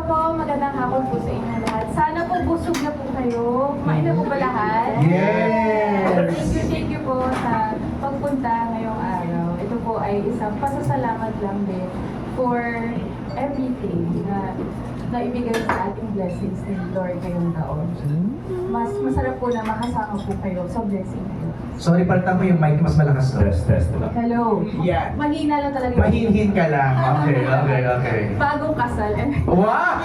po, magandang hapon po sa inyo lahat. Sana po busog na po kayo. Kumain na po ba lahat? Yes! Thank you po sa pagpunta ngayong araw. Ito po ay isang pasasalamat lang din for everything na naibigay sa ating blessings ni Lord ngayong taon. Mas masarap po na makasama po kayo sa blessing kayo. Sorry, palitan mo yung mic, mas malakas to. Test lang. Hello. Yeah. Mahina lang talaga. Mahinhin ka lang. Okay. Bagong kasal. Wow!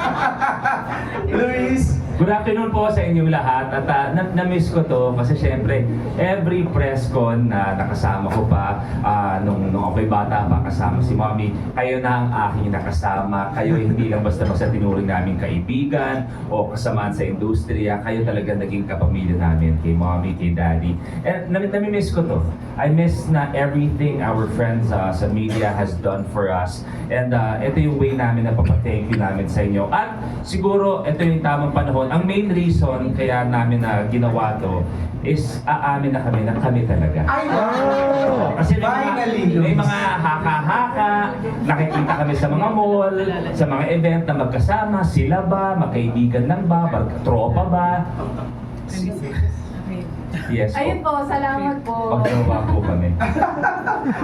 Luis! Good afternoon po sa inyong lahat at na-miss ko to kasi syempre every press con na nakasama ko pa nung ako'y bata pa kasama si Mommy, kayo na ang aking nakasama. Kayo hindi lang basta-basta tinuring namin kaibigan o kasamaan sa industriya, kayo talaga naging kapamilya namin kay Mommy, kay Daddy. And nami-miss ko to. I miss na everything our friends sa media has done for us. And ito yung way namin na papathank you namin sa inyo. At siguro ito yung tamang panahon. Ang main reason kaya namin na ginawa to is aamin na kami talaga. Ay, wow! Kasi Finally, may Luis. mga haka-haka, nakikita kami sa mga mall, sa mga event na magkasama, sila ba, magkaibigan lang ba, magtropa ba? Yes Ayun po, salamat po. Pagkawa po kami.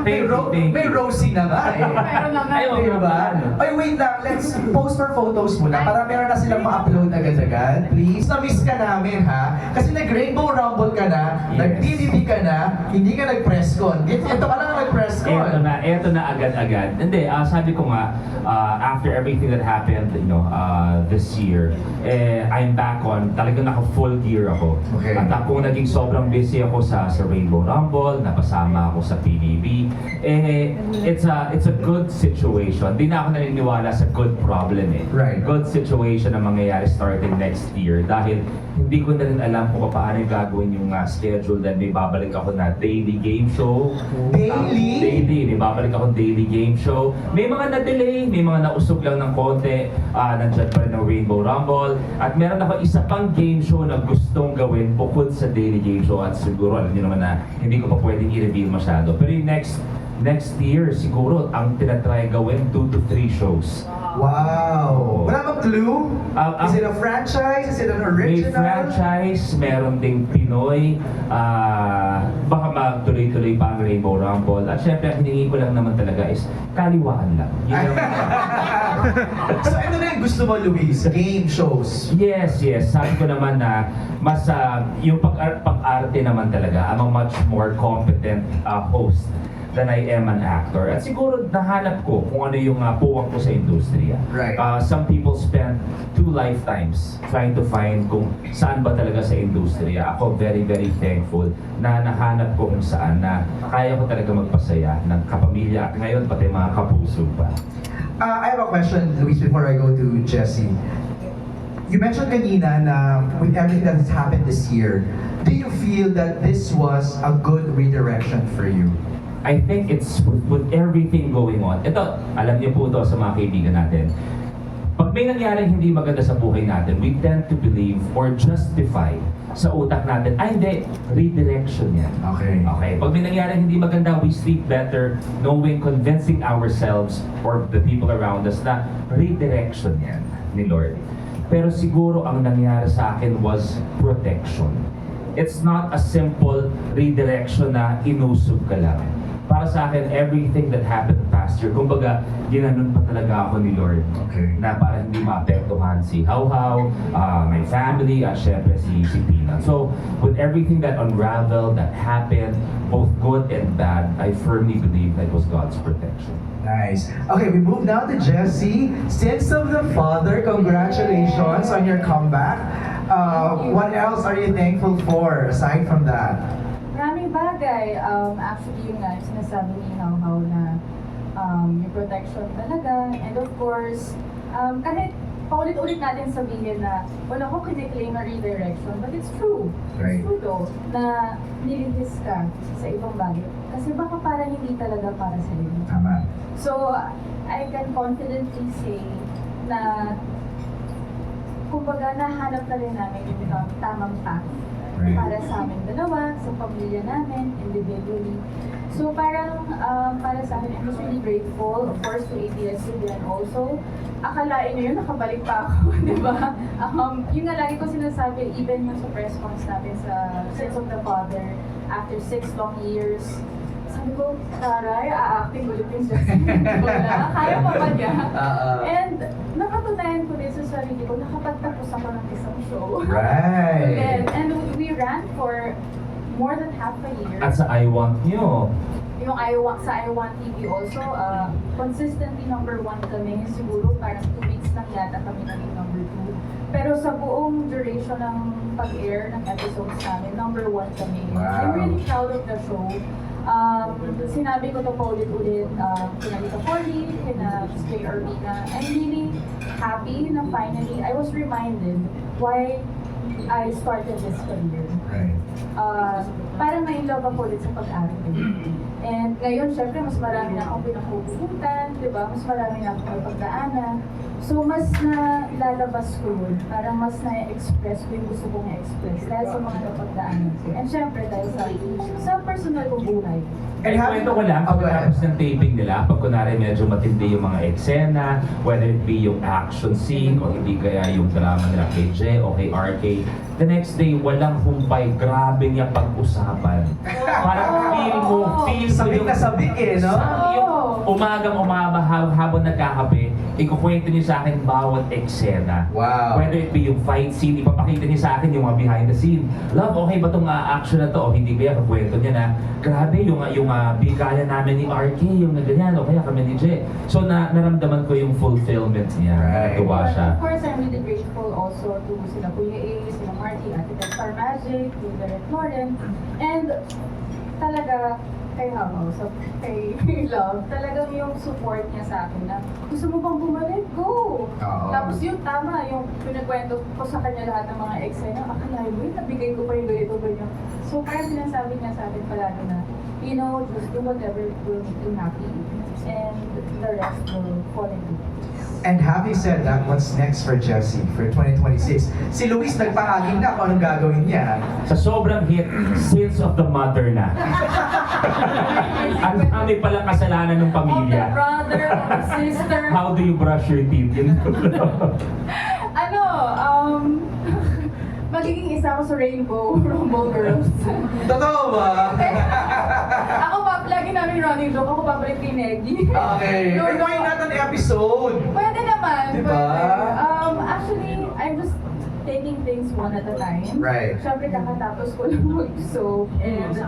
May, may Rosie na nga eh. Meron na nga. Ayun. Diba? Ay, wait lang. Let's post for photos muna para meron na silang ma-upload agad-agad. Please. Na-miss ka namin, ha? Kasi nag-Rainbow Rumble ka na, Yes. nag-TVP ka na, hindi ka nag-press con. Ito ka lang nag-press con. Eto na agad-agad. Hindi, sabi ko nga, after everything that happened, this year, I'm back on, talagang naka-full gear ako. Okay. At kung naging sobrang busy ako sa Rainbow Rumble, napasama ako sa PBB, it's a good situation. Di na ako naniniwala sa good problem eh. Right. Good situation na mangyayari starting next year dahil hindi ko na rin alam kung paano yung gagawin yung schedule dahil may babalik ako na daily game show. Daily? Daily. May babalik ako daily game show. May mga na-delay, may mga nausog lang ng konti. Nandiyan pa rin ang Rainbow Rumble. At meron ako isa pang game show na gustong gawin bukod sa daily game show. At siguro alam niyo naman na hindi ko pa pwedeng i-reveal masyado. Pero yung next year, siguro ang tinatry gawin 2 to 3 shows. Wow! Wala bang clue? Is it a franchise? Is it an May original? franchise, meron ding Pinoy, baka magtuloy-tuloy pa ang Rainbow Rumble. At syempre, ang hiningi ko lang naman talaga is kaliwaan lang. Yun lang. So ito na yung gusto mo, Luis? Game shows. Yes. Sabi ko naman na mas yung pag-arte naman talaga, I'm a much more competent host than I am an actor. At siguro nahanap ko kung ano yung puwang ko sa industriya. Right. Some people spend 2 lifetimes trying to find kung saan ba talaga sa industriya. Ako very, very thankful na nahanap ko kung saan na kaya ko talaga magpasaya ng kapamilya at ngayon pati mga kapuso pa. I have a question, Luis, before I go to Jessie. You mentioned kanina na with everything that has happened this year, do you feel that this was a good redirection for you? I think it's with everything going on. Ito, alam niyo po ito sa mga kaibigan natin. Pag may nangyaring hindi maganda sa buhay natin, we tend to believe or justify sa utak natin, hindi, redirection yan. Okay. Pag may nangyaring hindi maganda, we sleep better knowing, convincing ourselves or the people around us na redirection yan ni Lord. Pero siguro ang nangyari sa akin was protection. It's not a simple redirection na inusog ka lang. Para sa akin, everything that happened past year, kumbaga, ginanon pa talaga ako ni Lord. Okay. Na para hindi maapektuhan si How-How, my family, at syempre si Pina. So, with everything that unraveled, that happened, both good and bad, I firmly believe that was God's protection. Nice. Okay, we move now to Jessie. Sins of the Father, congratulations on your comeback. What else are you thankful for aside from that? Maraming bagay. Actually, yung sinasabi ni How na yung protection talaga. And of course, kahit paulit-ulit natin sabihin na wala ko kiniklaim na redirection, but it's true. Right. It's true though, na nililis ka sa ibang bagay. Kasi baka para hindi talaga para sa iyo. Tama. So, I can confidently say na kumbaga nahanap na rin namin yung tamang path Right. para sa amin dalawa, sa pamilya namin, individually. So parang para sa akin, I'm just really grateful, of course, to ABS-CBN also. Akalain nyo yun, nakabalik pa ako, di ba? Yung nga lagi ko sinasabi, even yung sa press cons natin sa Sins of the Father, after 6 long years, sabi ko, taray, a-acting ulit yung Jasmine. Wala, kaya pa ba niya? And napatunayan ko din sa sarili ko, nakapagtapos ako ng isang show. Right. And we ran for more than half a year. At sa I Want nyo. Yung sa I Want TV also, consistently number 1 kami. Siguro parang 2 weeks lang yata kami naging number 2. Pero sa buong duration ng pag-air ng episodes namin, number 1 kami. Wow. I'm really proud of the show. Sinabi ko to paulit-ulit, kina Lita Forley, kina Jay Urbina. I'm really happy na finally I was reminded why I started this career. Right. Parang na-inlove ako ulit sa pag-aaral. And ngayon, syempre, mas marami na akong pinakupupuntan, di ba? Mas marami na akong pagdaanan. So, mas na lalabas ko yun. Parang mas na-express ko yung gusto kong i-express dahil sa mga napagdaanan ko. And syempre, dahil sa personal kong buhay. Eh, kwento ko lang, pagkatapos ng taping nila, pag kunwari medyo matindi yung mga eksena, whether it be yung action scene, o hindi kaya yung drama nila kay Jay o kay RK, the next day, walang humpay, grabe niya pag-usapan. Parang feel mo Sabik na sabik eh, no? Yung umagang-umaga habang nagkakape, ikukwento niyo sa akin bawat eksena. Wow. Whether it be yung fight scene, ipapakita niyo sa akin yung mga behind the scene. Love, okay ba itong action na to? O hindi kaya kakwento niya na, grabe yung bigaya namin ni RK, yung ganyan, o kaya kami ni Jay. So naramdaman ko yung fulfillment niya. Right. Natuwa siya. Of course, I'm really grateful also to sila Kuya A, sila Marty, Ate Ted Star Magic, to Direct Lauren, and talaga kay Hamaw, so kay Love, talagang yung support niya sa akin na gusto mo bang bumalik? Go! Oo. Tapos yun, tama, yung pinagkwento ko sa kanya lahat ng mga eksena, akalain mo yun, nabigay ko pa yung ganito, ganyan. So parang sinasabi niya sa akin palagi na, you know, just do whatever will make you happy, and the rest will fall into place. And having said that, what's next for Jessie for 2026? Si Luis nagpahaging na kung anong gagawin niya. Sa sobrang hit, Sins of the Mother na. Ang dami palang kasalanan ng Of the pamilya. brother, of the sister. How do you brush your teeth? Yun. Magiging isa ako sa Rainbow Rumble Girls. Totoo ba? Ako pa, lagi namin running joke, ako babalik kay Neggy. Okay. No, Eh, no. why not an episode? Pwede naman. Diba? Pwede. Actually, I'm just taking things one at a time. Right. Siyempre, kakatapos ko lang mag-soap. And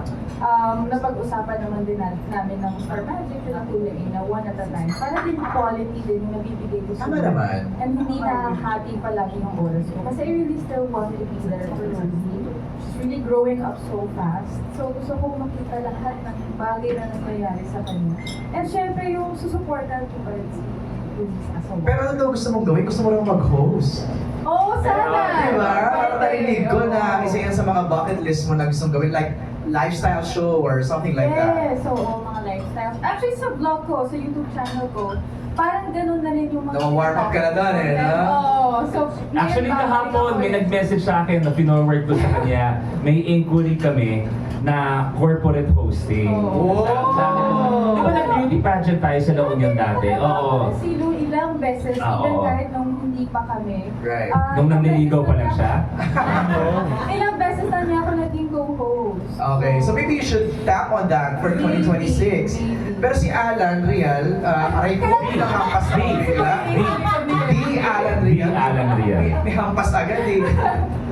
napag-usapan naman din namin ng Star Magic, ng Kulay na one at a time. Para din quality din yung nabibigay ko sa Tama naman. And hindi na hati palagi yung oras ko. Kasi I really still want to be there for Rosie. She's really growing up so fast. So gusto ko makita lahat ng bagay na nangyayari sa kanya. And syempre yung susuportan ko pa rin si Luis as a Pero ano daw gusto mong gawin? Gusto mo lang mag-host. Oo, sana! Diba? Parang narinig ko na isa yan sa mga bucket list mo na gustong gawin, like lifestyle show or something like that. Yes, oo, mga lifestyles. Actually, sa vlog ko, sa YouTube channel ko, parang ganun na rin yung mga... Nawa-warm up ka na doon eh, no? Oo. So, Actually, ngayon, kahapon, may babalik nag-message sa akin na pinorward ko sa kanya. May inquiry kami na corporate hosting. Oo. Sabi ko, di ba nag-beauty pageant tayo sa La Union dati? Oo. Si Lou ilang beses, Oo. even kahit nung hindi pa kami. Right. Nung nanliligaw pa lang siya. Ilang beses na niya ako naging co-host. Okay, so maybe you should tap on that for 2026. Pero si Alan Real, aray ko, bilang hampas na Di Alan Real. Di Alan Real. May hampas agad eh.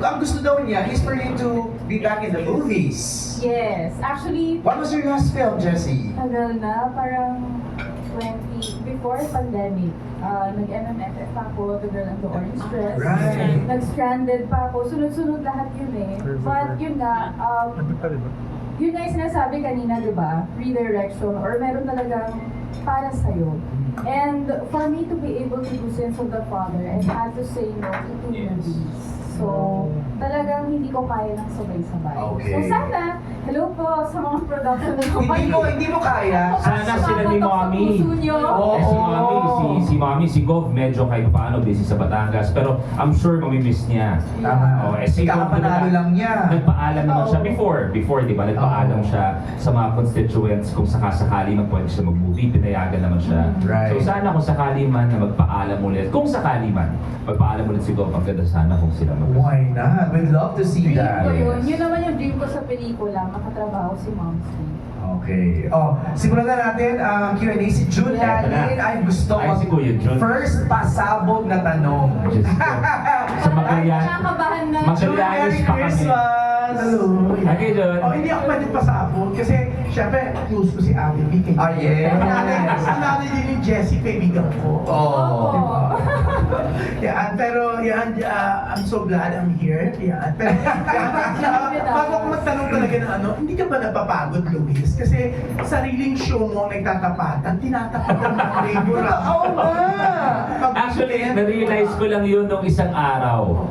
Ang gusto daw niya is for you to be back in the movies. Yes, actually, What was your last film, Jessie? tagal na, parang before pandemic, nag-MMFF ako, The Girl in the Orange Dress. Right. Nag-stranded pa ako. Sunod-sunod lahat yun eh. But yun nga, yun nga yung sinasabi kanina, di ba? Redirection or meron talagang para sa'yo. And for me to be able to do Sins of the Father, I had to say no to 2 movies. So, talagang hindi ko kaya ng sabay-sabay. Okay. So, sana Hello po sa mga production na Hindi mo kaya. Sana sila ni Mommy. Oo. Si Mommy, si Mommy, si Gov, medyo kahit paano busy sa Batangas. Pero I'm sure mamimiss niya. Tama. Si Gov, Kakapanalo diba, lang niya. Nagpaalam naman siya Oo. before, di ba? Nagpaalam Oo. siya sa mga constituents kung sakasakali man pwede siya mag-movie, pinayagan naman siya. Right. So sana kung sakali man na magpaalam ulit, kung sakali man, magpaalam ulit si Gov, maganda sana kung sila Why not? We'd love to see Dream that. ko yun. Yun naman yung dream ko sa pelikula, makatrabaho si Mom Steve. Okay. Oh, simulan na natin ang Q&A. Si June Yeah. Lalin ay gusto Ay, si Kuya June. first pasabog na tanong. Diyos ko. Sa Magallanes. Nakakabahan na. Magallanes Merry pa kami. Christmas! Hello. Okay, John. Oh, hindi ako pwede pasabog kasi syempre close ko si Abby B. Ah, yes. Ang nanay din ni Jessie, kaibigan ko. Oh. Diba? Yan, pero yan, I'm so glad I'm here. Yan, pero bago ako magtanong talaga ng ano, hindi ka ba napapagod, Luis? Kasi sariling show mo ang nagtatapatan, tinatapatan ng labor. Oo nga! Actually, na-realize ko lang yun nung isang araw.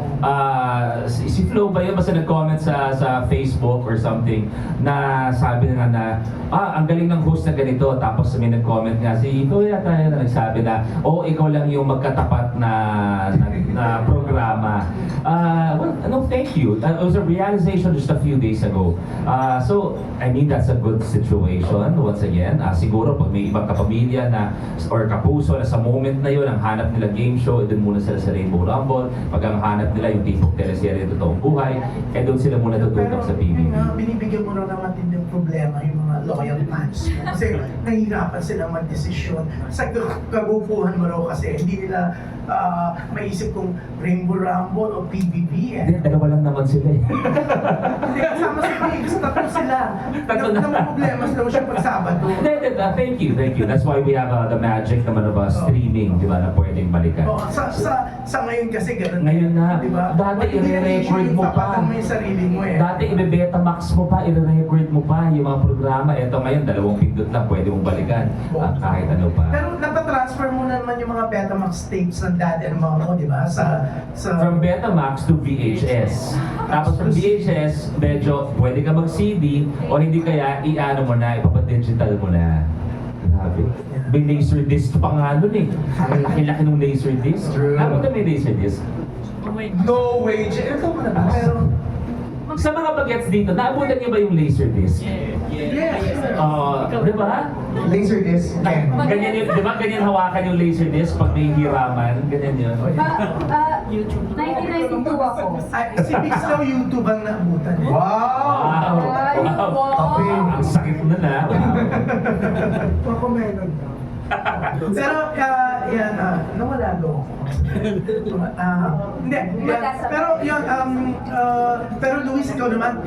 Si Flo ba yun? Basta nag-comment sa Facebook or something na sabi nga na, ang galing ng host na ganito. Tapos may nag-comment nga, si ito yata yun na nagsabi na, ikaw lang yung magkatapat na programa. Well, no, thank you. It was a realization just a few days ago. So, I mean, that's a good situation. Once again, siguro pag may ibang kapamilya na or kapuso na sa moment na yun, ang hanap nila game show, doon muna sila sa Rainbow Rumble. Pag ang hanap nila yung tipong teleserye ng totoong buhay, doon sila muna tututok sa PBB. Binibigyan mo na ng matinding problema yung mga loyal fans mo. Kasi nahihirapan silang mag-desisyon. Sa kagupuhan mo raw kasi hindi nila maisip kung Rainbow Rumble o PBB eh. Hindi, dalawa lang naman sila eh. Hindi, kasama si Biggs, tatlo sila. Tatlo na. May problema sila siya pag Sabado. Thank you. That's why we have the magic naman of streaming, di ba, na pwedeng balikan. Oh, sa ngayon kasi ganun. Ngayon na, di ba? dati Hindi na i-record issue yung mo pa. tapatan mo yung sarili mo eh. Dati i-betamax mo pa, i-record mo pa yung mga programa. Ito ngayon, 2 pindot lang, pwede mong balikan. At kahit ano pa. Pero natatransfer mo na naman yung mga Betamax tapes ng dad and mom mo, di ba? Sa From Betamax to VHS. Tapos from VHS, medyo pwede ka mag-CD o hindi kaya i-ano mo na, ipapadigital mo na. Grabe. May laserdisc pa nga nun eh. Ang laki-laki ng laserdisc. True. Ano na may laserdisc? No way. Ito mo na ba? Pero, Sa mga bagets dito, naabutan niyo ba yung laserdisc? yes. Di ba? Laserdisc. Ken. Ganyan yun, di ba? Ganyan hawakan yung laserdisc pag may hiraman. Ganyan yun. 1992 ako. Ay, si Biggs daw YouTube ang naabutan. Wow! Wow! Ay, Wow! wow. Ang sakit na na. Ako meron daw. Pero, yan, nawala daw ako. Hindi, yan. Pero yun, pero Luis, ikaw naman,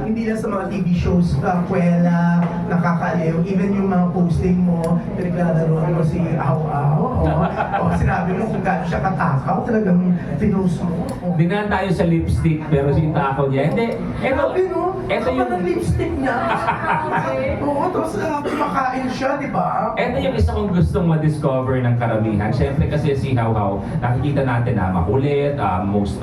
hindi lang sa mga TV shows, kwela, nakakaliw, even yung mga posting mo, pinaglalaro mo si Aw-Aw, o sinabi mo kung gaano siya katakaw, talagang pinost mo. Dinaan tayo sa lipstick, pero si takaw niya. Hindi, Grabe, no? eto Kapal ng yung, lipstick niya. Oo, tapos kumakain siya, di ba? eto yung isa kong gustong ma-discover ng karamihan. Siyempre kasi si How-How, nakikita natin na makulit, most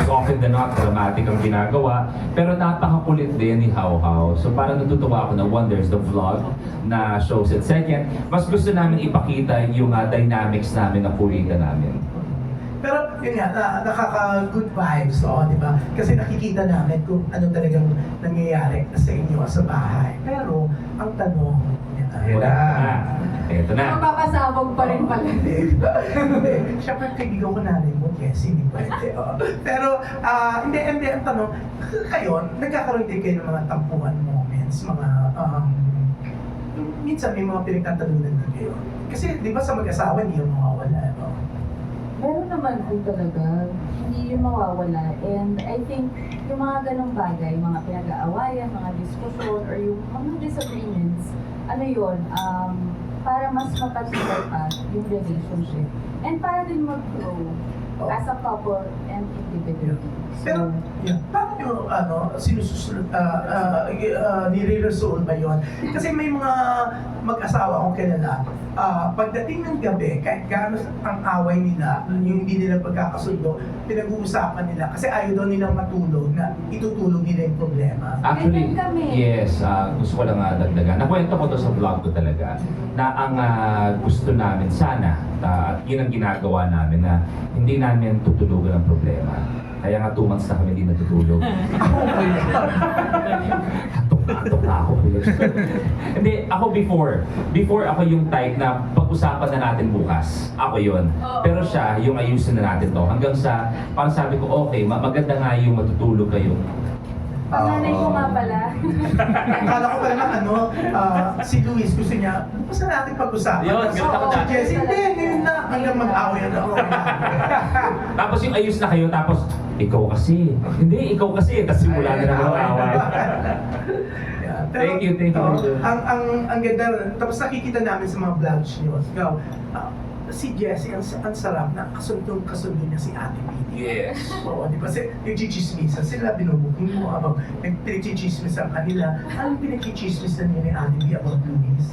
often than not, dramatic ang ginagawa. Pero napakakulit din ni How-How. So parang natutuwa ako na one, there's the vlog na shows it. Second, mas gusto namin ipakita yung dynamics namin na kulitan namin. Pero yun nga, nakaka-good vibes, di ba? Kasi nakikita namin kung ano talagang nangyayari sa inyo sa bahay. Pero ang tanong, Yan na. Ito na. Magpapasabog pa rin pala. Hindi. Siyempre, kaibigan ko nanay mo, yes, hindi pwede. Pero, hindi, ang tanong, kayo, nagkakaroon din kayo ng mga tampuhan moments, mga, minsan may mga pinagtatalunan din kayo. Kasi, di ba sa mag-asawa, hindi yung mawawala, no? Meron naman po talaga, hindi yun mawawala. And I think yung mga ganong bagay, mga pinag-aawayan, mga diskusyon, or yung mga disagreements, ano yun, para mas mapatibay pa yung relationship. And para din mag-grow. as a couple and individually. Pero, paano nyo, sinususunod, nire-resolve ba yun? Kasi may mga mag-asawa akong kilala, pagdating ng gabi, kahit gaano ang away nila, yung hindi nila pagkakasundo, pinag-uusapan nila kasi ayaw daw nilang matulog na itutulog nila yung problema. Actually, Ganyan kami. yes, gusto ko lang dagdagan. Nakwento ko to sa vlog ko talaga na ang gusto namin sana at yun ang ginagawa namin na hindi namin tutulugan ang problema. Kaya nga 2 months na kami hindi natutulog. Antok na ako. Hindi, ako before ako yung type na pag-usapan na natin bukas. Ako yun. Pero siya, yung ayusin na natin to. Hanggang sa, parang sabi ko, okay, maganda nga yung matutulog kayo. Panganay ko nga pala. Akala ko pala na si Luis gusto niya, basta natin pag-usapan. Yun, ganun ako Si dati. Jessie, hindi, ngayon na, hanggang mag-away na ako. Tapos yung ayos na kayo, tapos ikaw kasi. Hindi, ikaw kasi. Tapos simula na naman ang away. Yeah, Thank you. Ang ganda, tapos nakikita namin sa mga vlogs niyo. Ikaw, si Jessie, ang sarap na kasundo niya si Ate Pidi. Yes. Oo, di ba? Kasi nagchichismisan sila, binubukong mo, habang nagchichismisan kanila. Anong pinagchichismisan niya ni Ate Pidi about Luis?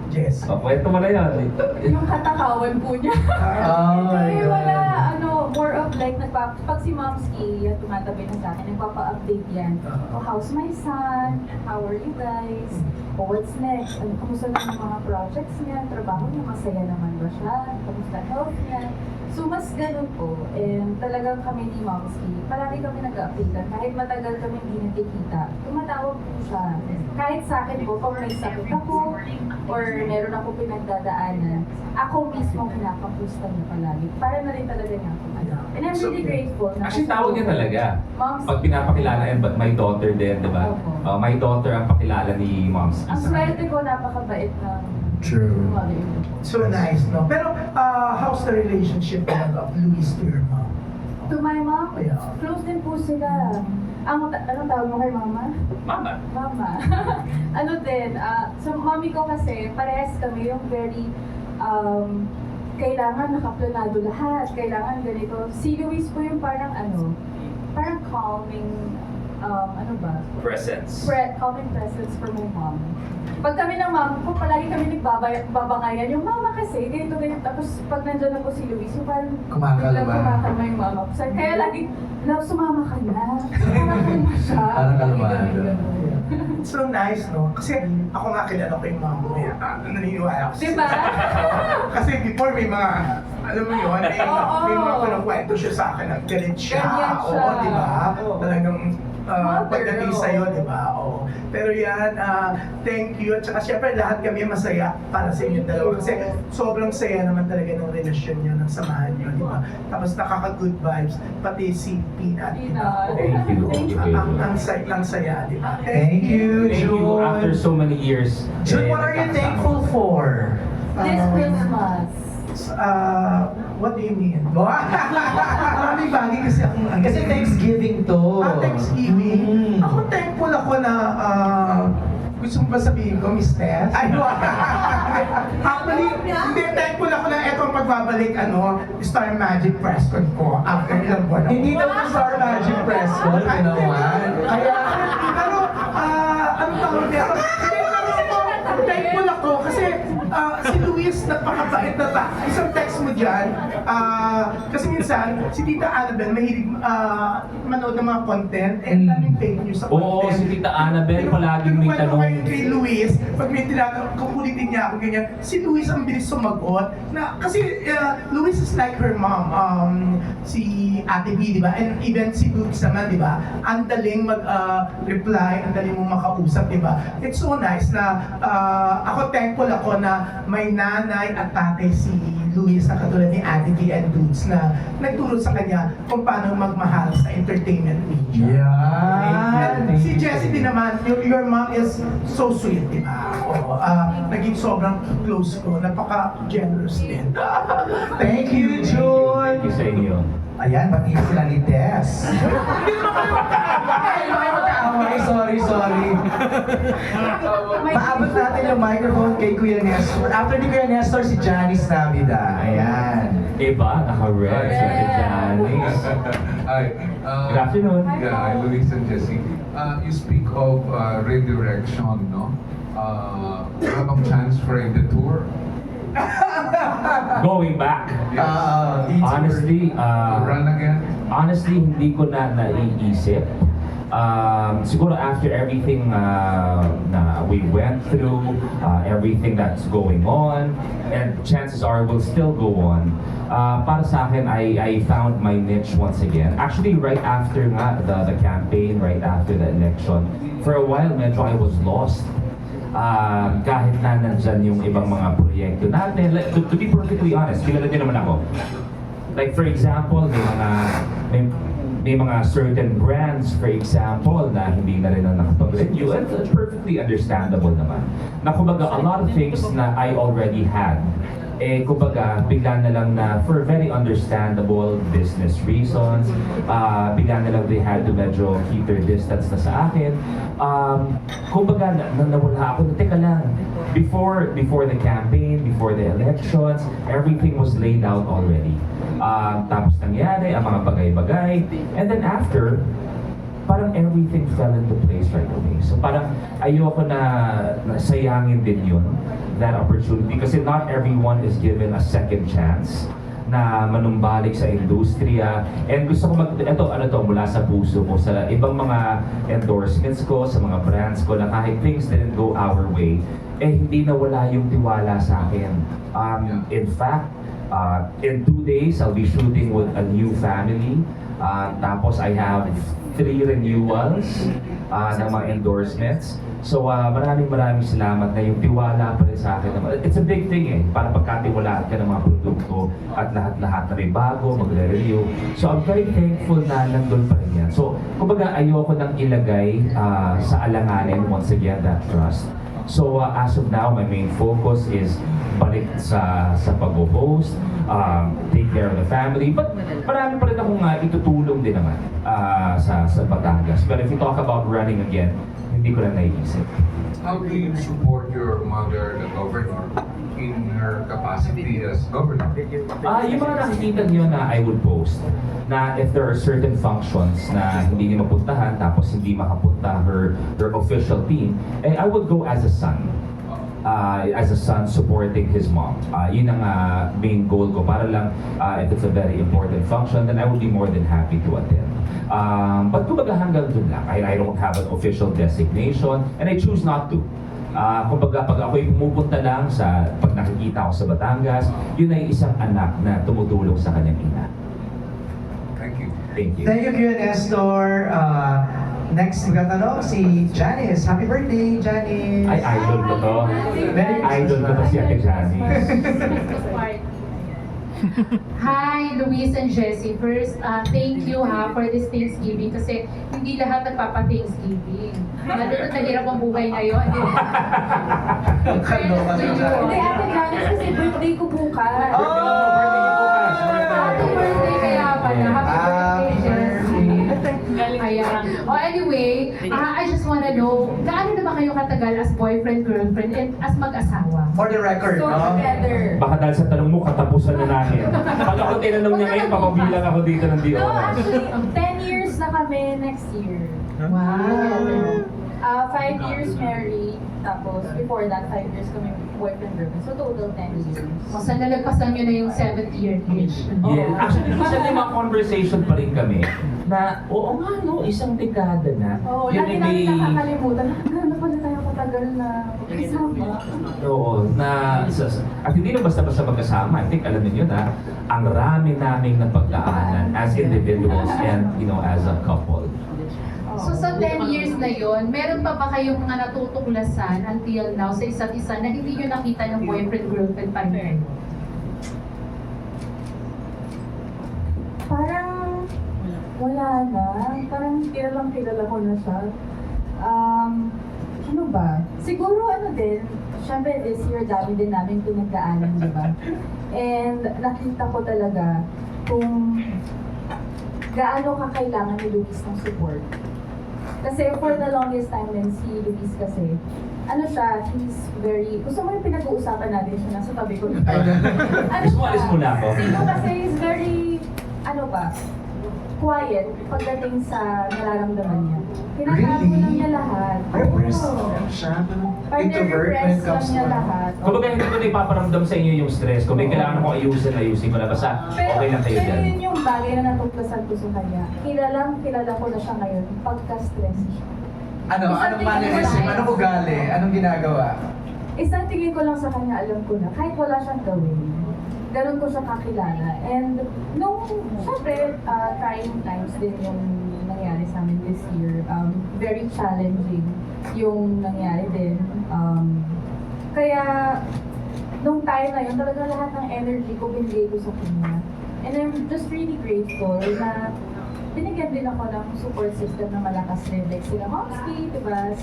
Jessie. Kwento mo na yan. Yung katakawan po niya. Oh my Hindi, God. wala, more of like, pag si Momski, yung tumatabi na sa akin, nagpapa-update yan. Oh, how's my son? How are you guys? Oh, what's next? Ano, kamusta na yung mga projects niya? Trabaho niya, masaya naman ba siya? Kamusta health niya? So, mas ganun po. And talagang kami ni Momski, palagi kami nag-update. Kahit matagal kami hindi nagkikita, tumatawag po siya. Kahit sa akin po, pag may sakit ako, or meron ako pinagdadaanan, ako mismo kinakapusta niya palagi. Para na rin talaga niya ako. And I'm really grateful. Na Actually, tawag niya talaga. Moms, Pag pinapakilala, and but my daughter din, di ba? Opo. My daughter ang pakilala ni Moms. ang swerte ko, napakabait ng True. mother ko. So nice, no? Pero, how's the relationship of Luis to your mom? To my mom, Yeah. close din po sila. Anong tawag mo kay mama? Mama. Mama. Ano din, sa mommy ko kasi, parehas kami yung very, kailangan nakaplanado lahat, kailangan ganito. Si Luis po yung parang parang calming, Presence. calming presence for my mom. Pag kami ng mom ko, palagi kami nagbabangayan. Yung mama kasi, ganito. Tapos pag nandyan na po si Luis, yung parang Kumakalma. biglang kumakalma yung mama ko. Kaya lagi, love, sumama ka na. Sumama ka na siya. Parang kalmado. So nice, no? Kasi ako nga kilala ko yung mom ko. Naniniwala ako. Diba? Kasi before may mga, alam mo yun, Oo. may mga panakwento siya sa akin na galit siya. Ganyan siya. Oo, di ba? Oo. Talagang Mother, pagdating oo. sa'yo, di ba? Oo. Pero yan, thank you. At saka syempre lahat kami masaya para sa inyo dalawa. Kasi sobrang saya naman talaga ng relasyon niyo, ng samahan niyo, di ba? Tapos nakaka-good vibes, pati si Peanut, di ba? Thank you. Ang saya, di ba? Thank you, Thank you June. after so many years. June, what are you thankful for? This Christmas. What do you mean? Maraming bagay kasi akong Kasi Thanksgiving to. Thanksgiving. Mm. Ako thankful ako na gusto mo ba sabihin ko, Miss Tess? Ay, actually, hindi, thankful ako na eto ang pagbabalik, Star Magic press con ko after ilang buwan. Hindi daw na Star Magic Press Call, Ay, hindi. ginawan. Kaya, pero, ano tawag nito? Thankful ako kasi si Luis napakabait na ta. Isang text mo dyan, kasi minsan, si Tita Annabelle mahilig manood ng mga content and daming fake news sa content. Oo, si Tita Annabelle palaging may Kinukwento ko tanong. yun kay Luis, pag may tinatanong, kukulitin niya ako ganyan, si Luis ang bilis sumagot. Kasi Luis is like her mom, si Ate B, di ba? And even si Dukes naman, di ba? Ang daling mag-reply, ang daling mong makausap, di ba? It's so nice na ako thankful ako na may nanay at tatay si Luis na katulad ni Ate B and Dukes na nagturo sa kanya kung paano magmahal sa entertainment media. Yan. And si Jessie din naman, your mom is so sweet, di ba? Oo, naging sobrang close ko, napaka-generous din. Thank you, June. Thank you sa inyo. Ayan, pati sila ni Tess. Hindi naman kayo magkaaway! Hindi naman kayo magkaaway! Sorry. Paabot natin yung microphone kay Kuya Nestor. After ni Kuya Nestor, si Janice Navida. Ayan. Iba, naka-red. Red. Sabi dyan. Hi. Good afternoon. Yeah, hi, Luis and Jesse. You speak of redirection, no? Wala bang chance for a detour? Going back. Honestly, To run again? honestly, hindi ko na naiisip. Siguro after everything na we went through, everything that's going on, and chances are will still go on. Para sa akin, I found my niche once again. Actually, right after nga the campaign, right after the election, for a while, medyo I was lost. Kahit na nandyan yung ibang mga proyekto natin, like, to be perfectly honest, kilala din naman ako. Like for example, may mga certain brands, for example, na hindi na rin na nakapag-renew, and that's perfectly understandable naman. Na kumbaga, a lot of things na I already had, kumbaga, bigla na lang na for very understandable business reasons, bigla na lang they had to medyo keep their distance na sa akin. Kumbaga, nawala ako na, teka lang, before the campaign, before the elections, everything was laid out already. Tapos nangyari ang mga bagay-bagay, and then after, parang everything fell into place right away. So parang ayoko na sayangin din yun, that opportunity, kasi not everyone is given a second chance na manumbalik sa industriya. And gusto ko mula sa puso ko, sa ibang mga endorsements ko, sa mga brands ko, na kahit things didn't go our way, hindi nawala yung tiwala sa akin. In fact, in 2 days, I'll be shooting with a new family. Tapos I have 3 renewals ng mga endorsements. So maraming salamat na yung tiwala pa rin sa akin. It's a big thing para pagkatiwalaan ka ng mga produkto at lahat na may bago, magre-renew. So I'm very thankful na nandun pa rin yan. So kumbaga ayoko nang ilagay sa alanganin once again that trust. So as of now, my main focus is balik sa pag-host, take care of the family. But marami pa rin akong itutulong din naman sa Batangas. But if you talk about running again, hindi ko lang naiisip. How do you support your mother, the governor, in her capacity as governor? Yung mga nakikita niyo na I would post, na if there are certain functions na hindi niya mapuntahan, tapos hindi makapunta her official team, I would go as a son. As a son supporting his mom. Yun ang main goal ko. Para lang, if it's a very important function, then I would be more than happy to attend. But kumbaga hanggang dun lang. I don't have an official designation, and I choose not to. Kumbaga, pag ako'y pumupunta lang pag nakikita ko sa Batangas, yun ay isang anak na tumutulong sa kanyang ina. Thank you. Thank you. Thank you, Kuya Nestor. Next, magtatanong si Janice. Happy birthday, Janice! Ay, idol ko to. Very Idol ko to si Ate Janice. Hi, Luis and Jessie. First, thank you for this Thanksgiving kasi hindi lahat nagpapa-Thanksgiving. Lalo na hirap ang buhay ngayon. Fairness to you. Hindi, Ate Janice, kasi birthday ko bukas. Happy birthday kaya pala. Happy birthday, Jessie. Ayan. Anyway, I just wanna know, gaano na ba kayo katagal as boyfriend, girlfriend, and as mag-asawa? For the record, So, no? together. Baka dahil sa tanong mo, katapusan na namin. Pag ako tinanong niya ngayon, papabilang ako dito ng di No, oras. actually, 10 years na kami next year. Wow. 5 years married, tapos before that, 5 years kami boyfriend girlfriend. So total 10 years. O, saan nalagpasan nyo na yung 7th year age? Yeah. Actually, minsan may mga conversation pa rin kami na, oo nga no, isang dekada na. Oo, Yun lagi ay namin nakakalimutan. Gano'n na pala tayo katagal na magkasama. Oo, at hindi na basta-basta magkasama. I think alam niyo na, ang rami naming napagdaanan as individuals and, as a couple. So sa 10 years na yon, meron pa ba kayong mga natutuklasan until now sa isa't isa na hindi nyo nakita ng boyfriend-girlfriend pa rin? Parang wala na. Parang kilala ko na siya. Ano ba? Siguro din, syempre this year dami din namin pinagdaanan, di ba? And nakita ko talaga kung gaano kakailangan ni Luis ng support. Kasi for the longest time din si Luis kasi, he's very, gusto mo yung pinag-uusapan natin siya, nasa tabi ko. Gusto mo alis muna ako? Sino kasi he's very, quiet pagdating sa nararamdaman niya. Tinatago Really? lang niya lahat. Repressed Oo. lang siya. Parang Introvert when it repress lang comes niya to... lahat. Kumbaga hindi ko na ipaparamdam sa inyo yung stress. Kung may kailangan akong ayusin ko na. Basta okay lang kayo pero dyan. yun yung bagay na natuklasan ko sa kanya. Kilala ko na siya ngayon pagka-stress siya. Anong mannerism? Anong ugali? Anong ginagawa? Isang tingin ko lang sa kanya, alam ko na, kahit wala siyang gawin, ganun ko siya kakilala. And nung, syempre, trying times din yung nangyari sa amin this year. Very challenging yung nangyari din. Kaya, nung time na yun, talaga lahat ng energy ko binigay ko sa kanya. And I'm just really grateful na binigyan din ako ng support system na malakas din. Like sila Momski, diba?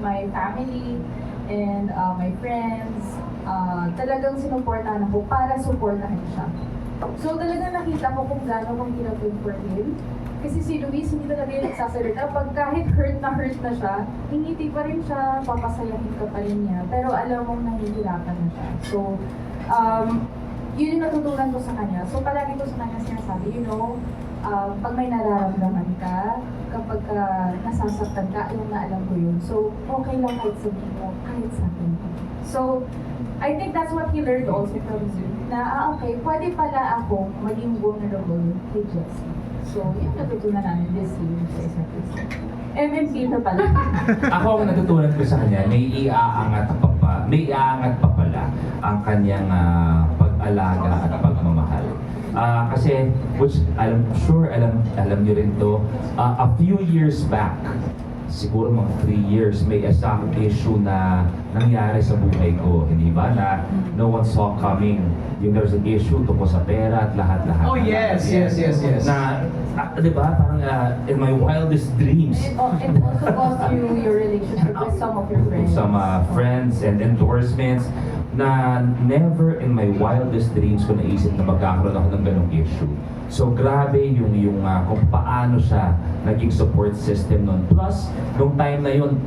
My family, and my friends. Talagang sinuportahan ako para supportahan siya. So talagang nakita ko kung gaano kong kinapin for him. Kasi si Luis hindi talaga yung nagsasalita. Pag kahit hurt na siya, hingiti pa rin siya, papasayahin ka pa rin niya. Pero alam mong nahihirapan na siya. So, yun yung natutunan ko sa kanya. So palagi ko sa kanya sinasabi, pag may nararamdaman ka, kapag nasasaktan ka, alam na alam ko yun. So, okay lang kahit sabihin mo, kahit sa akin. So, I think that's what he learned also from Zoom. Na, okay, pwede pala ako maging vulnerable kay Jessie. So, yun natutunan namin this year sa isa't isa. MMP na pala. Ako ang natutunan ko sa kanya, may iaangat pa pala ang kanyang pag-alaga at pagmamahal. Kasi, which alam niyo rin to, a few years back, siguro mga 3 years, may isang issue na nangyari sa buhay ko, hindi ba? Na no one saw coming. Yung there's an issue tungkol sa pera at lahat-lahat. Oh, yes. Na, di ba, parang in my wildest dreams, It also cost you your relationship with some of your friends. some friends and endorsements na never in my wildest dreams ko naisip na magkakaroon ako ng ganong issue. So grabe yung kung paano siya naging support system nun. Plus, nung time na yun,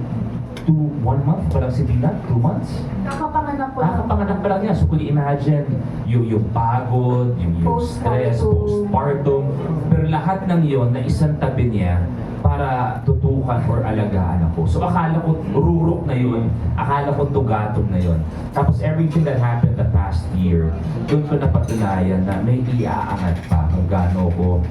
1 month pa lang si Tina? 2 months? Kakapanganak ko lang. Nakapanganak pa lang niya. So kung i-imagine, yung pagod, yung stress, postpartum. Pero lahat ng yon na isang tabi niya para tutukan or alagaan ako. So akala ko rurok na yun, akala ko tugatog na yun. Tapos everything that happened the past year, doon ko napatunayan na may iaangat pa kung gaano ko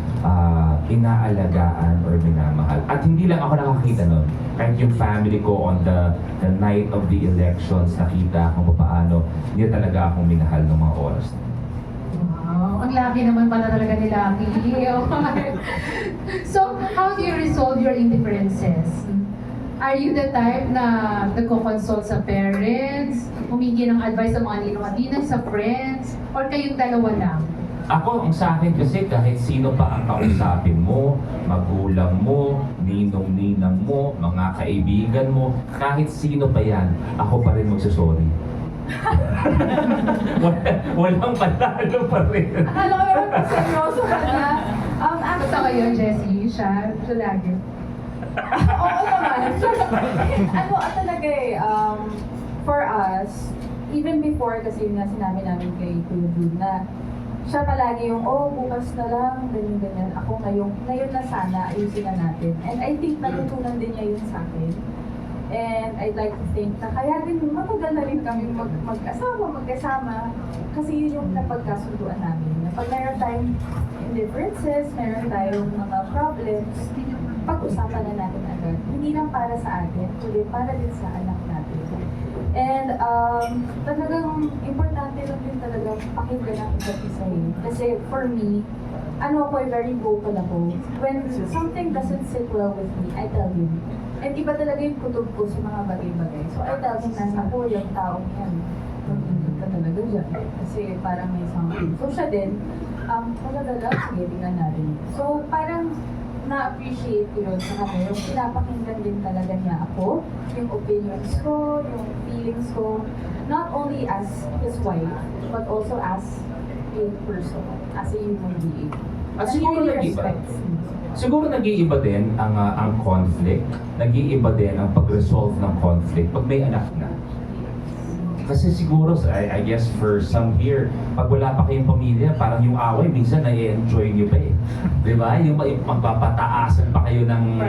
inaalagaan or minamahal. At hindi lang ako nakakita nun. Kahit yung family ko on the night of the elections, nakita kung paano niya talaga akong minahal ng mga oras. Wow, ang laki naman pala talaga ni Lucky. So, how do you resolve your indifferences? Are you the type na nagko-consult sa parents, humingi ng advice sa mga ninong at ninang, sa friends, or kayong dalawa lang? Ako, ang sa akin kasi kahit sino pa ang kausapin mo, magulang mo, ninong-ninang mo, mga kaibigan mo, kahit sino pa yan, ako pa rin magsasorry. Walang panalo pa rin. Akala ko naman seryoso ka na. Basta kayo, Jessie, siya lagi. Oo naman. Talaga for us, even before kasi yung sinabi namin kay Kuya Jude na siya palagi yung, bukas na lang, ganyan. Ako ngayon na sana, ayusin na natin. And I think natutunan din niya yun sa akin. And I'd like to think na kaya din matagal na rin kami magkasama. Kasi yun yung napagkasunduan namin. Na pag meron tayong indifferences, meron tayong mga problems, pag-usapan na natin agad. Hindi lang para sa atin, kundi para din sa anak natin. And talagang importante lang din talaga pakinggan ang isa't isa eh. Kasi for me, very vocal ako. When something doesn't sit well with me, I tell him. And iba talaga yung kutob ko sa mga bagay-bagay. So I tell him na ako, yung taong yan, mag-ingat ka talaga dyan. Kasi parang may something. So siya din, talaga, sige, tingnan natin. So parang na-appreciate ko yun sa kanya. Yung pinapakinggan din talaga niya ako, yung opinions ko, yung feelings ko, not only as his wife, but also as a person, as a human being. At And he siguro really nag-iba. respects me. Siguro nag-iiba din ang conflict, nag-iiba din ang pag-resolve ng conflict pag may anak na. Kasi siguro, I guess for some here, pag wala pa kayong pamilya, parang yung away, minsan na-enjoy nyo pa eh. Di ba? Yung magpapataasan pa kayo ng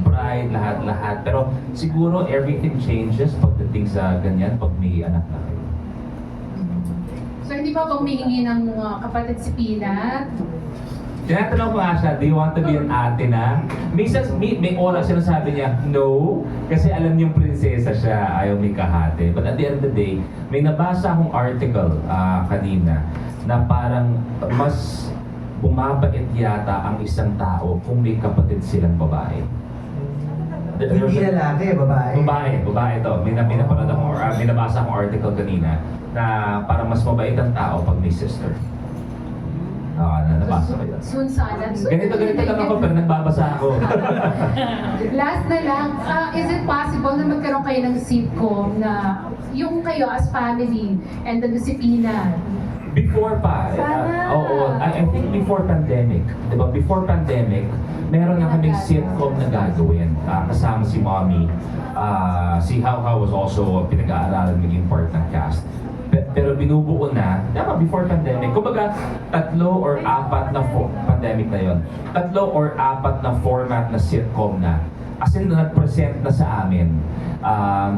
pride, lahat-lahat. Pero siguro everything changes pagdating sa ganyan, pag may anak na kayo. So hindi ba humihingi ng kapatid si Peanut? Tinatanong ko nga siya, do you want to be an ate na? Minsan, may oras siya na sabi niya, no, kasi alam niyong prinsesa siya, ayaw may kahate. But at the end of the day, may nabasa akong article kanina na parang mas bumabait yata ang isang tao kung may kapatid silang babae. Hindi lalaki, babae. Babae to. May napanood akong, may nabasa akong article kanina na parang mas mabait ang tao pag may sister. Nabasa ko yun. Soon sana. Ganito lang ako, pero nagbabasa ako. Last na lang, is it possible na magkaroon kayo ng sitcom na yung kayo as family and then si Peanut? Before pa, Sana. oo, I think before pandemic, di ba? Before pandemic, meron na kaming sitcom na gagawin. Kasama si Mommy. Si How was also pinag-aaralan maging part ng cast. Pero binubuo na, before pandemic, kumbaga 3 or 4 na pandemic na yon. 3 or 4 na format na sitcom na. As in, nag-present na sa amin.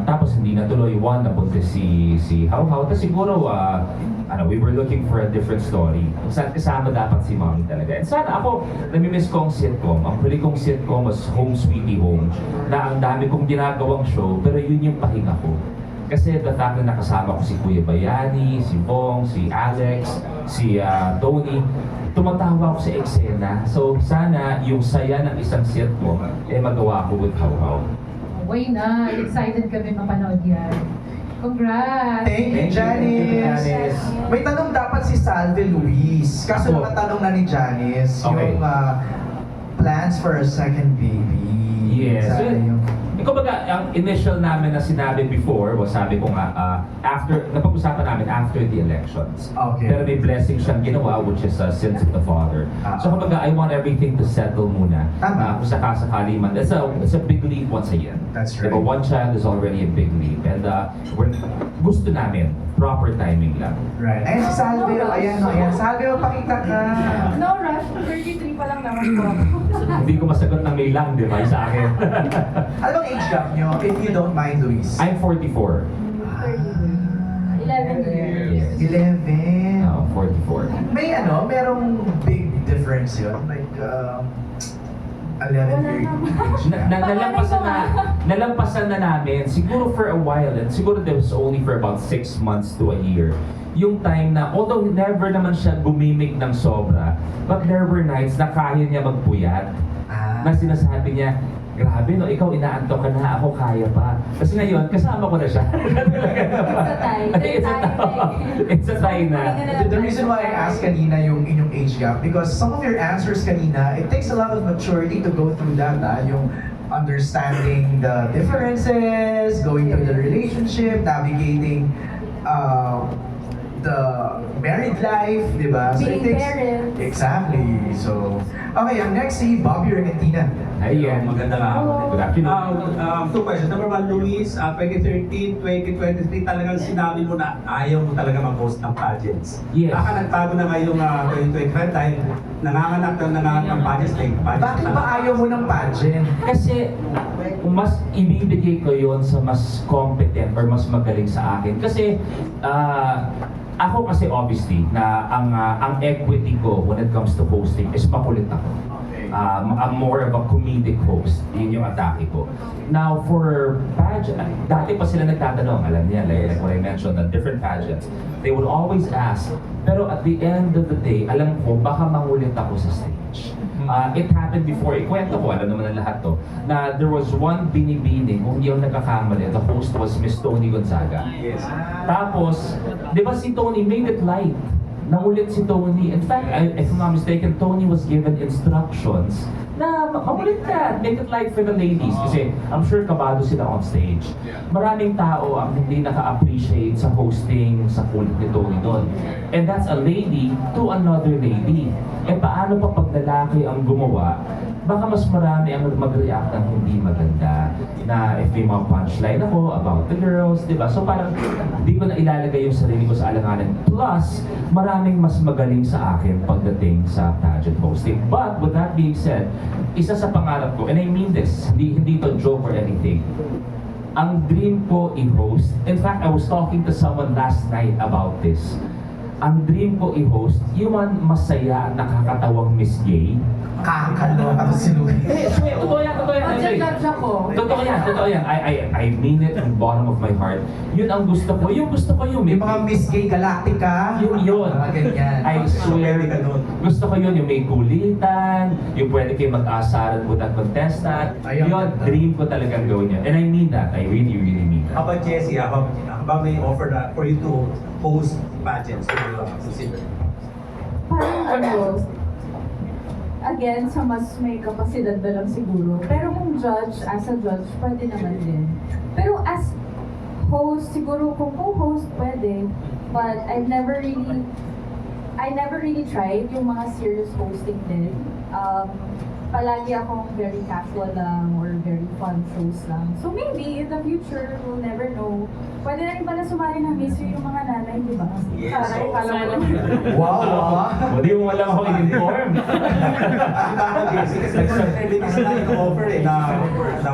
Tapos hindi natuloy. One, napunta si How. Tapos siguro, we were looking for a different story. Kung saan kasama dapat si Mommy talaga. And sana ako, namimiss ko ang sitcom. Ang huli kong sitcom was Home Sweetie Home. Na ang dami kong ginagawang show, pero yun yung pahinga ko. Kasi the fact na nakasama ko si Kuya Bayani, si Bong, si Alex, si Tony, tumatawa ako sa eksena. So sana yung saya ng isang sitcom, magawa ko with How. Way na, excited kami mapanood yan. Congrats! Thank you, Janice. May tanong dapat si Salve Luis. Kaso Ako. naman tanong na ni Janice, Okay. yung plans for a second baby. Yes. Sana yung... Kumbaga, ang initial namin na sinabi before was sabi ko nga, napag-usapan namin after the elections. Okay. Pero may blessing siyang ginawa, which is sins of the father. So kumbaga, I want everything to settle muna. Tama. Kung sakasakali man. It's a big leap once again. That's Diba, right. one child is already a big leap. And gusto namin, proper timing lang. Right. Ayan si Salve. Ayan. Salve, pakita ka. No rush, 33 pa lang naman po. Hindi ko masagot ng may lang, di ba, sa akin. Ano bang age gap nyo, if you don't mind, Luis? I'm 44. 11 years. 11. 44. May merong big difference yun? Like, 11 year age gap. Nalampasan na namin, siguro for a while, and siguro that was only for about 6 months to a year. Yung time na, although never naman siya gumimik ng sobra, but there were nights na kaya niya magpuyat. Na sinasabi niya, grabe no, ikaw inaantok ka na, ako kaya pa. Kasi ngayon, kasama ko na siya. It's a tie na. The reason why I asked kanina yung inyong age gap, because some of your answers kanina, it takes a lot of maturity to go through that, yung understanding the differences, going through the relationship, navigating the married life, di ba? Being parents. Exactly. So, okay, ang next si Bobby Regentina. Ayan. Magandang hapon. Good afternoon. 2 questions. Number 1, Luis, 2013, 2023, talagang sinabi mo na ayaw mo talaga mag-host ng pageants. Yes. Baka nagtago na ngayong 2025 dahil nanganganak ng pageants. Bakit ba ayaw mo ng pageant? Kasi mas ibibigay ko yon sa mas competent or mas magaling sa akin. Kasi ako kasi obviously na ang equity ko when it comes to hosting is makulit ako. I'm more of a comedic host. Yun yung atake ko. Now, for pageant, dati pa sila nagtatanong, alam niya, like what I mentioned, the different pageants, they would always ask, pero at the end of the day, alam ko, baka mangulit ako sa stage. It happened before, ikwento ko, alam naman ng lahat to, na there was one binibining, kung hindi ako nagkakamali, the host was Miss Tony Gonzaga. Yes. Tapos, di ba si Tony made it light? Nangulit si Tony. In fact, if I'm not mistaken, Tony was given instructions na makulit ka, make it light for the ladies. Kasi I'm sure kabado sila on stage. Maraming tao ang hindi naka-appreciate sa hosting, sa kulit ni Tony doon. And that's a lady to another lady. Eh paano pa pag lalaki ang gumawa, baka mas marami ang mag-react ng hindi maganda na if may mga punchline ako about the girls, di ba? So parang di ko na ilalagay yung sarili ko sa alanganan. Plus, maraming mas magaling sa akin pagdating sa pageant hosting. But with that being said, isa sa pangarap ko, and I mean this, hindi to joke or anything, ang dream ko i-host, in fact, I was talking to someone last night about this. Ang dream ko i-host, yung masaya at nakakatawang Miss Gay. Kakaloka to si Louie. Totoo yan, totoo yan. Judge ako. Totoo yan. I mean it from the bottom of my heart. Yun ang gusto ko. Yung gusto ko yung Yung mga Miss Gay Galactica. Yun. Mga ganyan. I swear. Gusto ko yun, yung may kulitan, yung pwede kayo mag-asaran with that contestant. Ayun. Yun, dream ko talagang gawin yun. And I mean that. I really, really mean How that. about Jessie? How about may offer na for you to host pageants? Would you consider? Parang ano, again, sa mas may kapasidad na lang siguro. Pero kung judge, as a judge, pwede naman din. Pero as host, siguro kung co-host, pwede. But I never really tried yung mga serious hosting din. Palagi akong very casual lang or very fun shows lang. So maybe in the future, we'll never know. Pwede na rin pala sumali ng Miss U yung mga nanay, di ba? Yes, Saray, so- kala mo lang. Wow, Hindi mo alam ako in-inform. Tama, Jessie, kasi celebrities na ino-offer na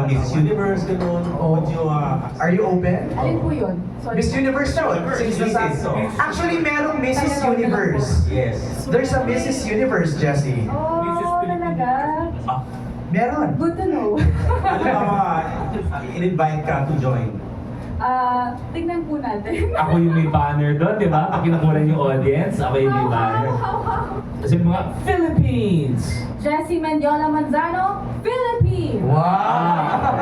Miss Universe, gano'n. Would you, Are you open? Alin po yun? Sorry. Miss Universe yun. Since Yes, so- Actually, merong Mrs. Universe. Yes. There's a Mrs. Universe, Jessie. Oh, talaga? Meron. Good to know. Ano ba, in-invite ka to join? Tignan po natin. Ako yung may banner doon, di ba? Pag kinukulan yung audience, ako yung may banner. Kasi mga Philippines! Jessie Mendiola Manzano, Philippines! Wow!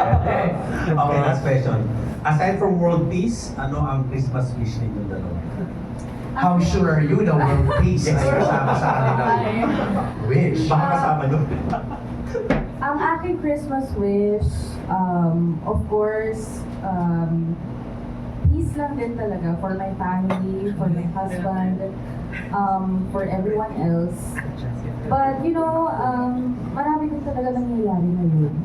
Okay, last question. Aside from world peace, ano ang Christmas wish ninyo dalawa? How sure are you na world peace ay kasama sa kanilang wish? Baka kasama nyo. Ang aking Christmas wish, of course, peace lang din talaga for my family, for my husband, for everyone else. But you know, marami din talaga nangyayari ngayon.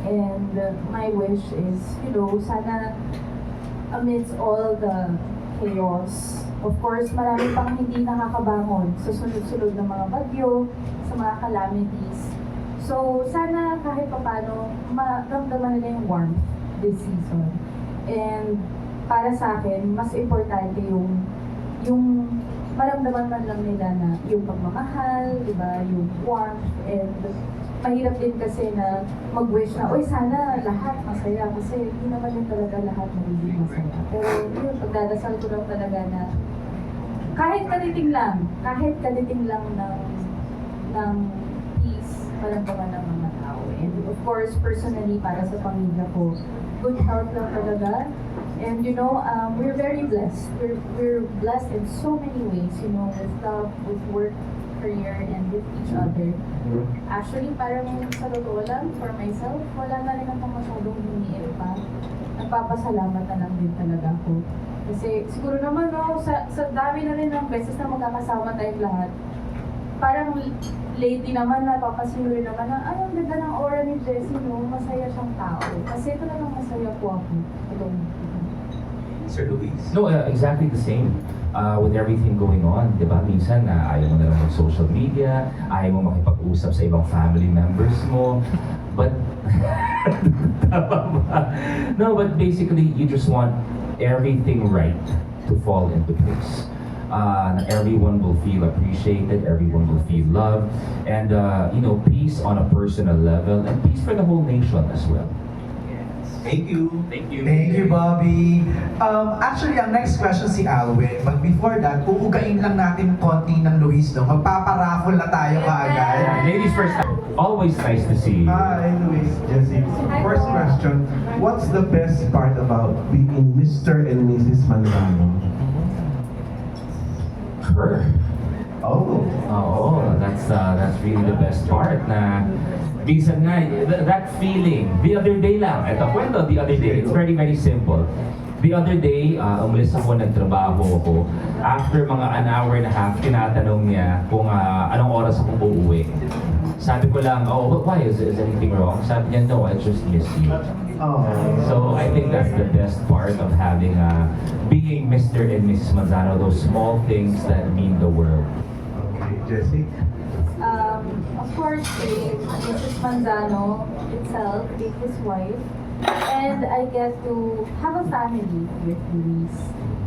And my wish is, you know, sana amidst all the chaos, of course, marami pang hindi nakakabangon sa sunod-sunod ng mga bagyo, sa mga calamities. So, sana kahit papano, maramdaman nila yung warmth this season. And para sa akin, mas importante yung maramdaman man lang nila na yung pagmamahal, di ba, yung warmth, and mahirap din kasi na mag-wish na, oy, sana lahat masaya, kasi hindi naman din talaga lahat magiging masaya. Pero yun, pagdadasal ko lang talaga na kahit kaditing lang ng peace, maramdaman ng mga tao. And of course, personally, para sa pamilya ko, good health lang talaga. And you know, we're very blessed. We're blessed in so many ways, you know, with love, with work, career, and with each other. Actually, parang sa totoo lang, for myself, wala na rin akong masyadong hiniin pa. Nagpapasalamat na lang din talaga ako. Kasi siguro naman, no, sa dami na rin ng beses na magkakasama tayong lahat, parang lately naman, napapasin rin naman na, ay, ang ganda ng aura ni Jessie, no? Masaya siyang tao. Kasi talagang masaya po ako. Sir Luis? No, exactly the same. With everything going on, di ba? Minsan, ayaw mo na lang mag-social media, ayaw mo makipag-usap sa ibang family members mo. But, tama ba? No, but basically, you just want everything right to fall into place. Everyone will feel appreciated, everyone will feel loved, and you know, peace on a personal level, and peace for the whole nation as well. Thank you. Thank you. Thank you, Bobby. Actually, ang next question si Alwin. But before that, uugain lang natin konti ng Luis, no? Magpaparaffle na tayo kaagad. Ladies first, always nice to see you. Hi, Luis, Jessie. First question, what's the best part about being Mr. and Mrs. Manzano? Her. Oh. Oh, that's really the best part na Minsan nga, that feeling, the other day lang, eto kwento, the other day, it's very, very simple. The other day, umalis ako, nagtrabaho ako. After mga an hour and a half, tinatanong niya kung anong oras ako uuwi. Sabi ko lang, oh, why? Is anything wrong? Sabi niya, no, I just miss you. Oh. So I think that's the best part of having, being Mr. and Mrs. Manzano, those small things that mean the world. Okay, Jessie? Of course, Mrs. Manzano itself, with his wife, and I get to have a family with Luis.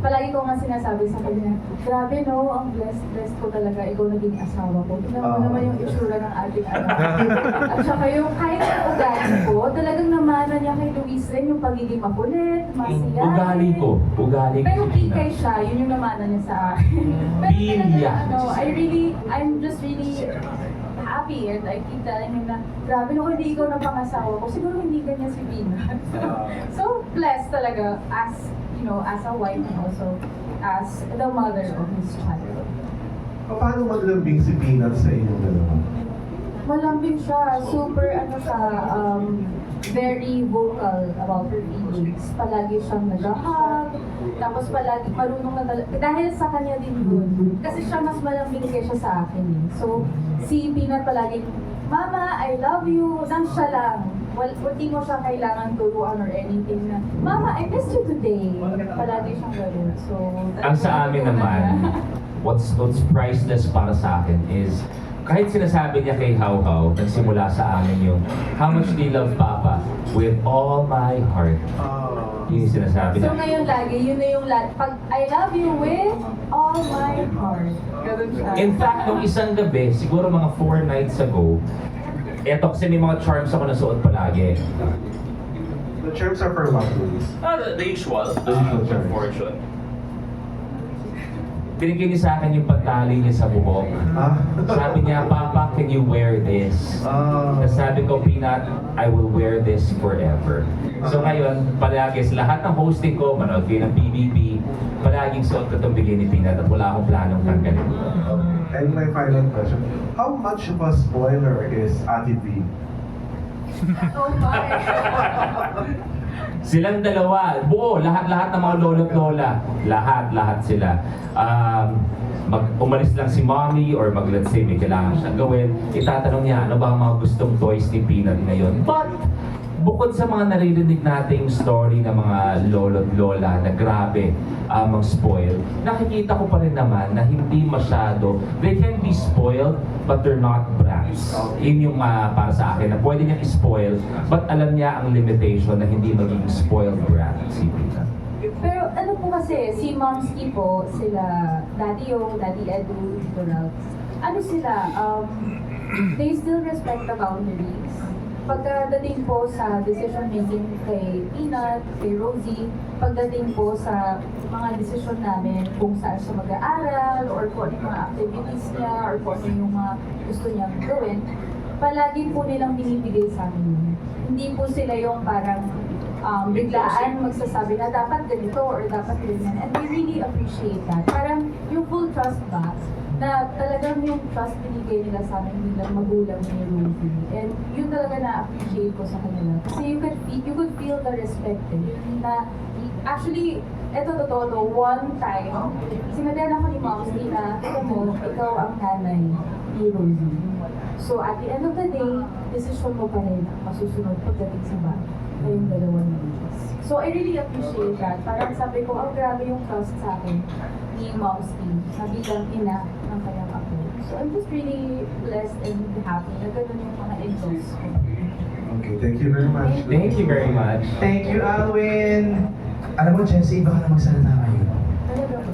Palagi ko nga sinasabi sa kanya, grabe no, ang blessed ko talaga, ikaw naging asawa ko. Tignan mo naman yung itsura ng ating anak. At saka yung kahit ang ugali ko, talagang namana niya kay Luis rin yung pagiging makulit, masiyahin. Ugali ko Pero si pikay Pina. siya, yun yung namana niya sa akin. Pero Pilya. talaga, I'm just really happy and I keep telling him na, grabe no, hindi ikaw na pangasawa ko, siguro hindi ganyan si Pina. So, blessed talaga as, you know, as a wife and also as the mother of his child. Paano maglambing si Peanut sa inyong dalawa? Malambing siya, super very vocal about her feelings. Palagi siyang nag-hug, tapos palagi marunong na dahil sa kanya din yun. Kasi siya mas malambing kaysa sa akin eh. So, si Peanut palagi, Mama, I love you, nang siya lang. Well, hindi mo siya kailangan turuan or anything na, Mama, I missed you today. Palagi siyang gano'n. So, Ang sa amin naman, what's priceless para sa akin is, kahit sinasabi niya kay How How, nagsimula sa amin yung, how much do you love Papa? With all my heart. Yun yung sinasabi So niya. ngayon lagi, yun na yung pag I love you with all my heart. Ganun siya. In fact, nung isang gabi, siguro mga 4 nights ago, eto kasi may mga charms ako nasuot palagi. The terms are for what, Luis? The usual. The usual charms. Fortune. Binigyan niya sa akin yung pantali niya sa buhok. Sabi niya, Papa, can you wear this? Tapos sabi ko, Peanut, I will wear this forever. So ngayon, palagi sa lahat ng hosting ko, manood kayo ng PBB, palaging suot ko itong bigay ni Peanut at wala akong planong tanggalin. And my final question, how much of a spoiler is Ate V? Oh my. Silang dalawa, buo, lahat-lahat ng mga lolo't lola, lahat sila. Umalis lang si mommy or let's say may kailangan siyang gawin, itatanong niya ano ba ang mga gustong toys ni Peanut ngayon. But bukod sa mga naririnig nating story ng mga lolo't lola na grabe mag-spoil, nakikita ko pa rin naman na hindi masyado, they can be spoiled but they're not brats. Yun yung para sa akin na pwede niyang spoil but alam niya ang limitation na hindi maging spoiled brat si Peanut. Pero ano po kasi, si Momski po, sila Daddy O, Daddy Edu, Tito Ralph, ano sila, they still respect the boundaries. Pagdating po sa decision making kay Peanut, kay Rosie, pagdating po sa mga decision namin kung saan siya mag-aaral or kung ano yung mga activities niya or kung ano yung mga gusto niyang gawin, palagi po nilang binibigay sa amin. Hindi po sila yung parang biglaan magsasabi na dapat ganito or dapat ganyan. And we really appreciate that. Parang yung full trust ba, na talagang yung trust binigay nila sa amin bilang magulang ni Rosie. And yun talaga na-appreciate ko sa kanila. Kasi you could feel the respect eh. Na actually, eto totoo to, one time, sinabihan ako ni Momsy na, alam mo, ikaw ang nanay ni Rosie. So at the end of the day, decision mo pa rin ang masusunod pagdating sa bahay. Kayong dalawa ni Luis. So I really appreciate that. Parang sabi ko, grabe yung trust sa akin ni Momsy na bilang ina ng kanyang apo. So I'm just really blessed and happy na gano'n yung mga in-laws ko. Okay, thank you very much. Thank you very much. Thank you, Alwin! Alam mo, Jessie, baka na magsalita ngayon.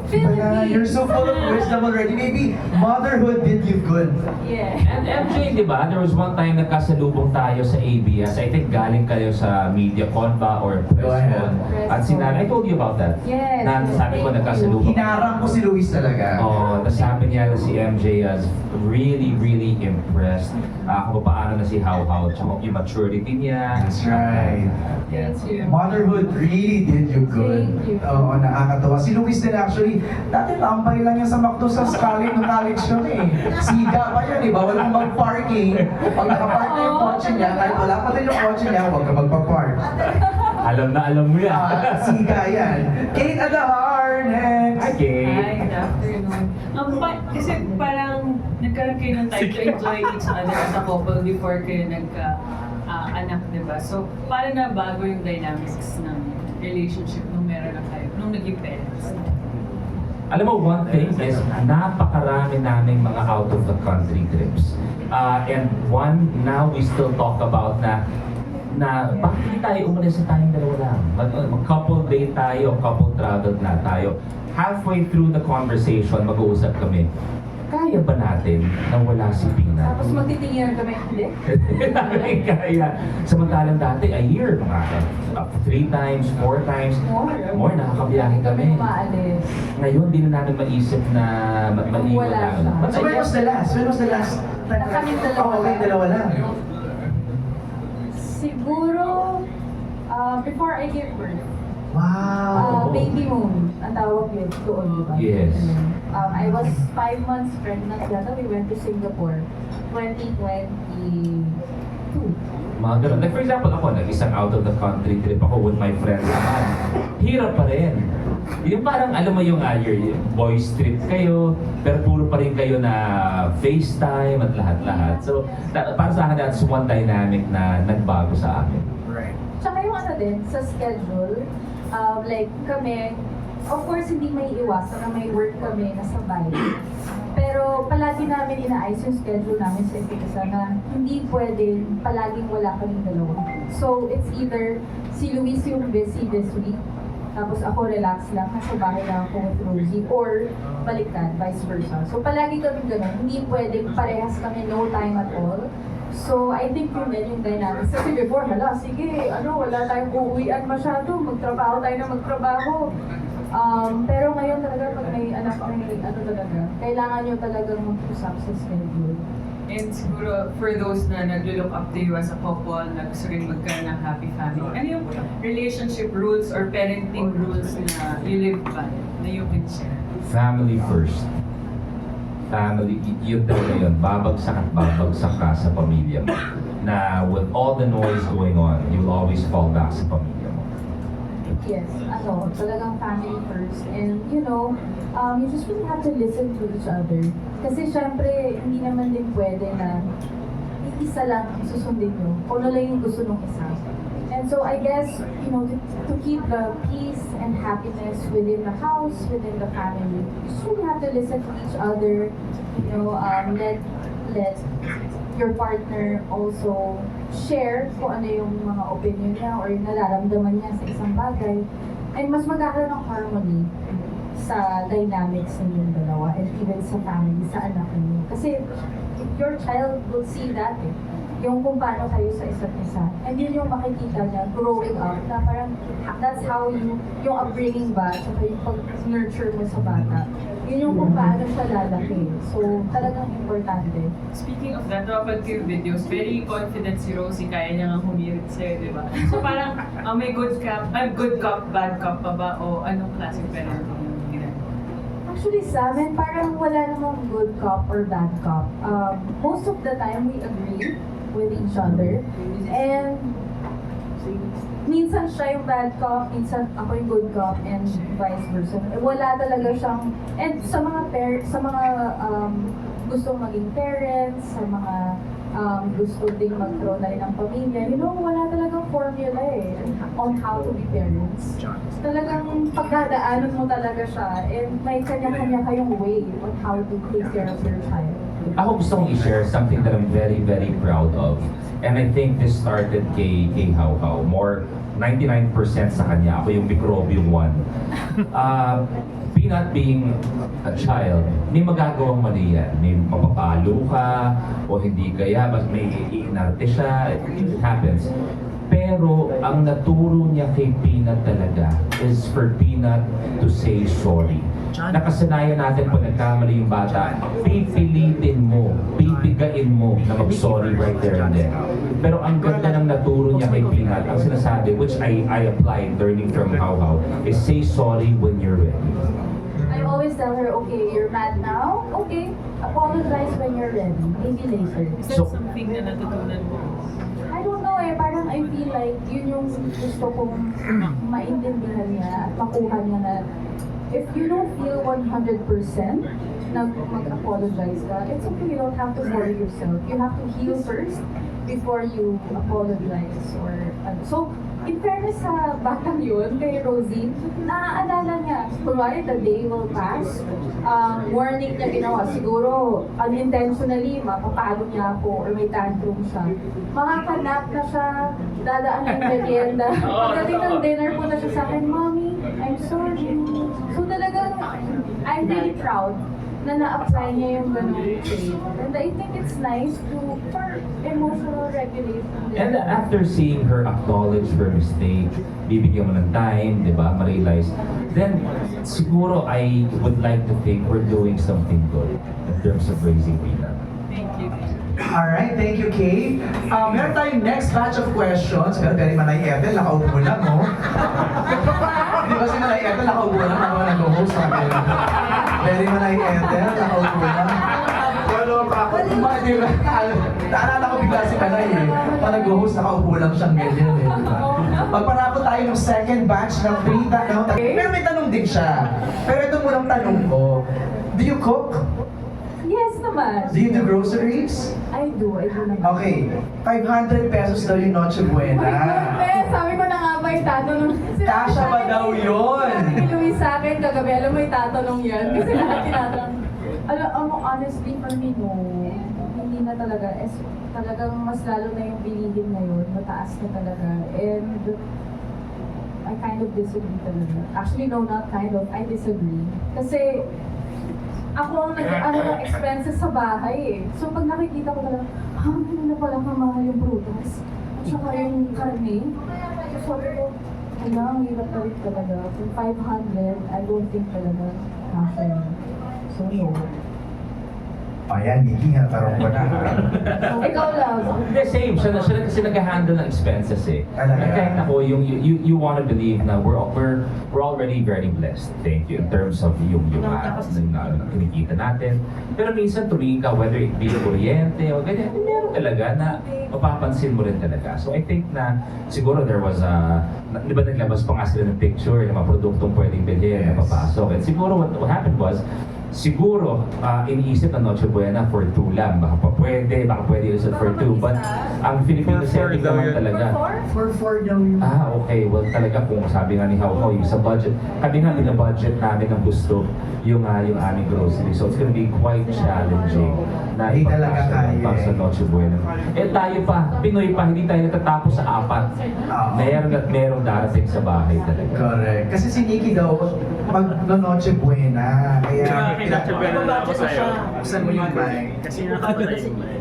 Wala, you're so full of wisdom already. Maybe motherhood did you good. Yeah. And MJ, di ba, there was one time nagkasalubong tayo sa ABS. I think galing kayo sa MediaCon ba or Go ahead. PressCon. At sinabi, I told you about that. Yes. Na sabi ko nagkasalubong. Hinarang ko si Luis talaga. Oo, tapos sabi niya na si MJ is really, really impressed kung paano na si How How, tsaka yung maturity niya. That's right. Thank you. Motherhood really did you good. Thank you. Oo, nakakatawa. Si Luis din actually, Jessie, dati tambay lang yan sa McDo sa college, nung college yun eh. Siga pa yan eh, bawal mong mag-parking. Pag nakapark na yung kotse niya, kahit wala pa din yung kotse niya, huwag ka magpa-park. Alam na alam mo yan. Siga yan. Kate Adahar, next! Okay. Hi, good afternoon. Kasi parang nagkaroon kayo ng time to enjoy each other as a couple before kayo nagka-anak, di ba? So, paano na bago yung dynamics ng relationship nung meron na kayo, nung naging parents? Alam mo, one thing is, napakarami naming mga out-of-the-country trips. And one, now we still talk about na bakit hindi tayo umalis sa tayong dalawa lang? Mag-couple date tayo, couple travel na tayo. Halfway through the conversation, mag-uusap kami. Kaya ba natin na wala si Pina? Tapos magtitinginan kami, hindi? Kaya. Samantalang dati, a year, mga 3 times, 4 times. More, nakakabiyahe kami. Umaalis. Ngayon, di na namin maisip na maiwan Wala lang. siya. So when was the last? When was the last? Na kaming dalawa Oo, kayong dalawa lang. Siguro, before I gave birth. Wow! Baby moon, ang tawag yun doon, di ba? Yes. I was 5 months pregnant yata. We went to Singapore 2022. Mga ganun. Like for example, ako, nag-isang out-of-the-country trip ako with my friends naman. Hirap pa rin. Yung parang, alam mo yung yung boys trip kayo, pero puro pa rin kayo na FaceTime at lahat-lahat. So, para sa akin, that's one dynamic na nagbago sa akin. Right. Tsaka yung ano din, sa schedule, like kami, of course hindi may iwasan na may work kami nasa bahay. Pero palagi namin inaayos yung schedule namin sa isa na hindi pwede palaging wala kaming dalawa. So it's either si Luis yung busy this week, tapos ako relax lang, nasa bahay lang ako with Rosie, or baliktad, vice versa. So palagi kami ganun, hindi pwedeng parehas kami no time at all. So, I think yun din yung dynamics. Kasi before, sige, wala tayong uuwian masyado, magtrabaho tayo na magtrabaho. Pero ngayon talaga, pag may anak kami, talaga, kailangan nyo talagang mag-usap sa schedule. And siguro, for those na nag-look up to you as a couple, na gusto rin magkaroon ng happy family, ano yung relationship rules or parenting rules na you live by, na you can share? Family first. Family, yun talaga yun. Babagsak at babagsak ka sa pamilya mo. Na with all the noise going on, you'll always fall back sa pamilya mo. Yes, talagang family first. And you just really have to listen to each other. Kasi syempre, hindi naman din pwede na isa lang ang susundin nyo. Kung ano lang yung gusto ng isa. And so I guess, to keep the peace and happiness within the house, within the family, you just really have to listen to each other. Let your partner also share kung ano yung mga opinion niya or yung nararamdaman niya sa isang bagay. And mas magkakaroon ng harmony sa dynamics ninyong dalawa and even sa family, sa anak niyo. Kasi your child will see that yung kung paano kayo sa isa't isa. And yun yung makikita niya growing up na parang that's how yung upbringing ba, saka yung pag-nurture mo sa bata. Yun yung kung paano siya lalaki. So talagang importante. Speaking of that, napapad ko yung videos, very confident si Rosie, kaya niya nga humirit sa'yo, di ba? So parang may good cop, bad cop pa ba? O anong klaseng parenting yung ginagawa? Actually sa amin, parang wala namang good cop or bad cop. Most of the time, we agree with each other. And minsan siya yung bad cop, minsan ako yung good cop, and vice versa. Wala talaga siyang, and sa mga gustong maging parents, sa mga gusto ding magkaroon na rin ng pamilya, wala talagang formula on how to be parents. Talagang pagdadaanan mo talaga siya, and may kanya-kanya kayong way on how to take care of your child. Ako gusto kong i-share something that I'm very, very proud of. And I think this started kay How How. More 99% sa kanya. Ako yung microbium one. Peanut being a child, may magagawang mali yan. May mapapalo ka, o hindi kaya, mas may iinarte siya. It happens. Pero ang naturo niya kay Peanut talaga is for Peanut to say sorry. Nakasanayan natin pag nagkamali yung bata, pipilitin mo, pipigain mo na mag-sorry right there and then. Pero ang ganda ng naturo niya kay Peanut, ang sinasabi, which I applied learning from How How, is say sorry when you're ready. I always tell her, okay, you're mad now? Okay, apologize when you're ready. Maybe later. Is that So- something na natutunan mo? I don't know eh, parang I feel like yun yung gusto kong maintindihan niya at makuha niya na if you don't feel 100% na mag-apologize ka, it's okay, you don't have to worry yourself. You have to heal first before you apologize or ano. So, in fairness sa batang yun, kay Rosie, naaalala niya, kunwari the day will pass, warning niya ginawa, siguro unintentionally, mapapalo niya ako or may tantrum siya. Makakanap na siya, dadaan ng merienda. Pagdating ng dinner, punta siya sa akin, Mommy, I'm sorry. So talagang, I'm really proud na na-apply niya yung ganun trait. And I think it's nice for emotional regulation. And after seeing her acknowledge her mistake, bibigyan mo ng time, di ba, ma-realize, then siguro I would like to think we're doing something good in terms of raising Rina. Thank you. Alright, thank you, Kay. Meron tayong next batch of questions. Pero very Manay Ethel, nakaupo lang, no? Di ba si Manay Ethel, nakaupo lang ako nag-host sa akin. Very Manay Ethel, nakaupo lang. Di ba? Naalala ko bigla si Manay eh. Pag nag-host, nakaupo lang siyang ganyan eh. Di ba? Magparapot tayo ng second batch ng 3 tanong. Pero may tanong din siya. Pero ito munang tanong ko. Do you cook? Yes naman. Do you do groceries? I do naman. Okay, 500 pesos daw yung Noche Buena. Sabi ko na nga ba itatanong. Kasha ba daw yun? Sabi ni Luis sa akin kagabi, alam mo itatanong yan. Kasi lahat tinatanong. Honestly, for me, no. Hindi na talaga. Talagang mas lalo na yung bilihin ngayon. Mataas na talaga. And I kind of disagree talaga. Actually, no, not kind of. I disagree. Kasi ako ang ng expenses sa bahay eh. So pag nakikita ko talaga, ano na pala kamahal yung prutas? At saka yung karne. So sabi ko, ang hirap na rin talaga. Kung 500, I don't think talaga kasha yun. So no. Ayan, Nikki, natarong ko na. Ikaw lang. The same. Siya kasi nag-handle ng expenses eh. Talaga? And kahit ako, you want to believe na we're already very blessed. Thank you. In terms of yung ads na kinikita natin. Pero minsan tumingin ka, whether it be kuryente o ganyan, meron talaga na mapapansin mo rin talaga. So I think na siguro there was di ba naglabas pa nga sila ng picture ng mga produktong pwedeng bilhin na papasok. And siguro what happened was, siguro, iniisip ng Noche Buena for 2 lang. Baka pwede isip for 2. But ang Filipino setting naman talaga. For 4 daw yun. Okay. Well, talaga kung sabi nga ni How How, sa budget, kami nga binabudget namin ng gusto yung aming grocery. So it's gonna be quite challenging na Hindi talaga ipagkasya kaya sa Noche Buena. Tayo pa, Pinoy pa, hindi tayo natatapos sa 4. Meron at merong darating sa bahay talaga. Correct. Kasi si Nikki daw, pag Noche Buena, kaya buksan mo yung mic. Kasi nakapatay yung mic.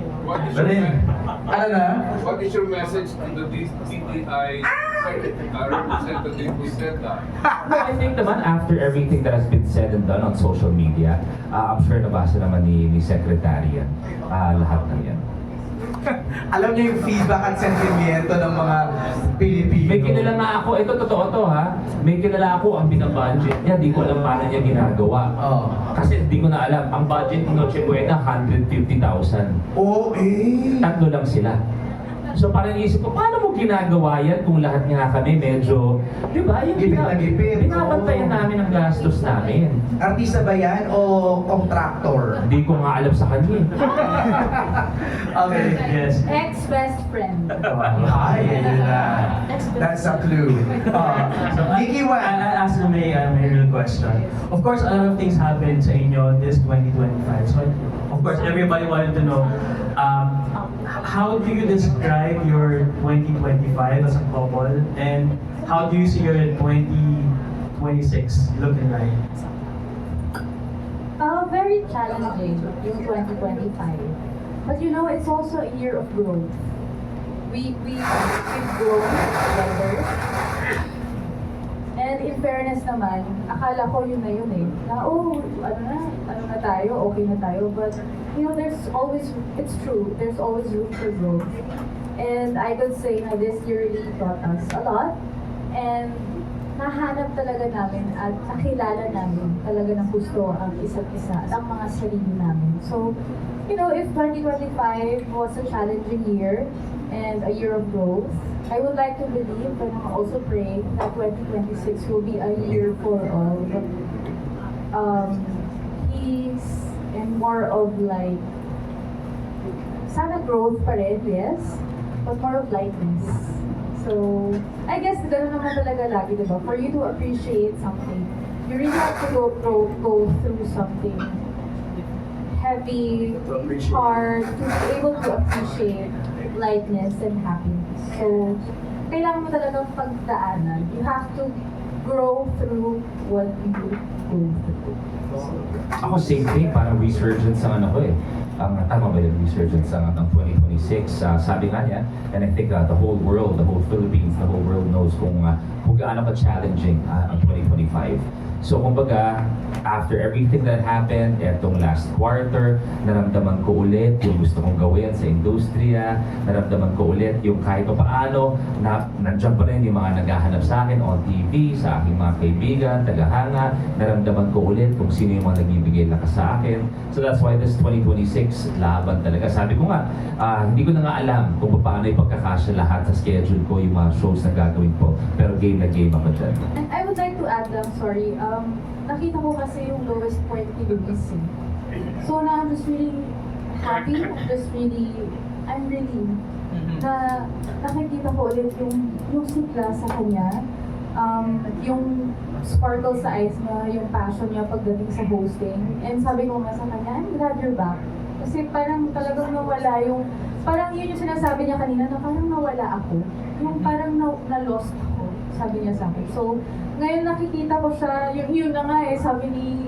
Ano na? What is your message to the DTI representative who said that? No, I think naman after everything that has been said and done on social media, I'm sure nabasa naman ni Secretary yan, lahat ng yan. Alam niyo yung feedback at sentimiento ng mga Pilipino. May kilala nga ako, ito totoo to ha, may kilala ako ang binabudget niya, di ko alam paano niya ginagawa. Kasi di ko na alam, ang budget ng Noche Buena, 150,000. Oo, eh. 3 lang sila. So parang isip ko, paano mo ginagawa yan kung lahat nga kami medyo, di ba? Yung Gipit na gipit. binabantayan namin ang gastos namin. Artista ba yan o contractor? Hindi ko nga alam sa kanya. Okay. Yes. Ex-best friend. Ay, yun na. That's a clue. Nikki, what? I'll ask May a real question. Of course, a lot of things happened sa inyo this 2025. So, of course, everybody wanted to know, how do you describe your 2025 as a couple? And how do you see your 2026 looking like? Very challenging yung 2025. But you know, it's also a year of growth. We've grown together. And in fairness naman, akala ko yun na yun eh. Na, ano na tayo, okay na tayo. But, you know, it's true, there's always room for growth. And I could say na this year really taught us a lot. And nahanap talaga namin at nakilala namin talaga ng gusto ang isa't isa at ang mga sarili namin. So, you know, if 2025 was a challenging year and a year of growth, I would like to believe and also pray that 2026 will be a year full of peace and more of like, sana growth pa rin, yes, but more of lightness. So, I guess gano'n naman talaga lagi, diba? For you to appreciate something, you really have to go through something heavy, hard, to be able to appreciate lightness and happiness. So, kailangan mo talagang pagdaanan. You have to grow through what you go through. Ako same thing, parang resurgence ang ano ko eh. Tama ba yung resurgence ng 2026? Sabi nga niya, and I think the whole world, the whole Philippines, the whole world knows kung gaano ka-challenging ang 2025. So kumbaga, after everything that happened, etong last quarter, naramdaman ko ulit yung gusto kong gawin sa industriya, naramdaman ko ulit yung kahit pa paano, nandiyan pa rin yung mga naghahanap sa akin on TV, sa aking mga kaibigan, tagahanga, naramdaman ko ulit kung sino yung mga nagbibigay lakas sa akin. So that's why this 2026, laban talaga. Sabi ko nga, hindi ko na nga alam kung paano ipagkakasya lahat sa schedule ko, yung mga shows na gagawin ko, pero game na game ako dyan. And I would like to add lang, sorry, nakita ko kasi yung lowest point ni Luis. So now I'm just really happy, I'm really, na nakikita ko ulit yung sigla sa kanya, yung sparkle sa eyes niya, yung passion niya pagdating sa hosting. And sabi ko nga sa kanya, I'm glad you're back. Kasi parang talagang nawala parang yun yung sinasabi niya kanina, na parang nawala ako. Yung parang na-lost ako, sabi niya sa akin. So, ngayon nakikita ko siya, yun na nga eh, sabi ni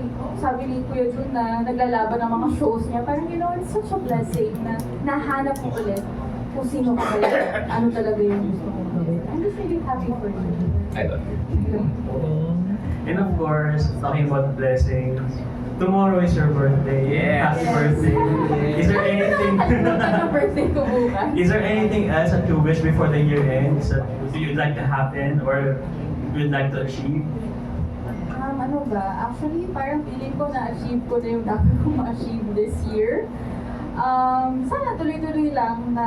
Kuya Jun na naglalaban ng mga shows niya. Parang, you know, it's such a blessing na nahanap ko ulit kung sino ka pala, ano talaga yung gusto kong gawin. I'm just really happy for you. I love you. And of course, talking about blessings, tomorrow is your birthday. Yes. Happy birthday. Is there anything? Ano birthday ko bukas? Is there anything else that you wish before the year ends that you'd like to happen or you'd like to achieve? Ano ba? Actually, parang feeling ko na-achieve ko na yung dapat ko ma-achieve this year. Sana tuloy-tuloy lang na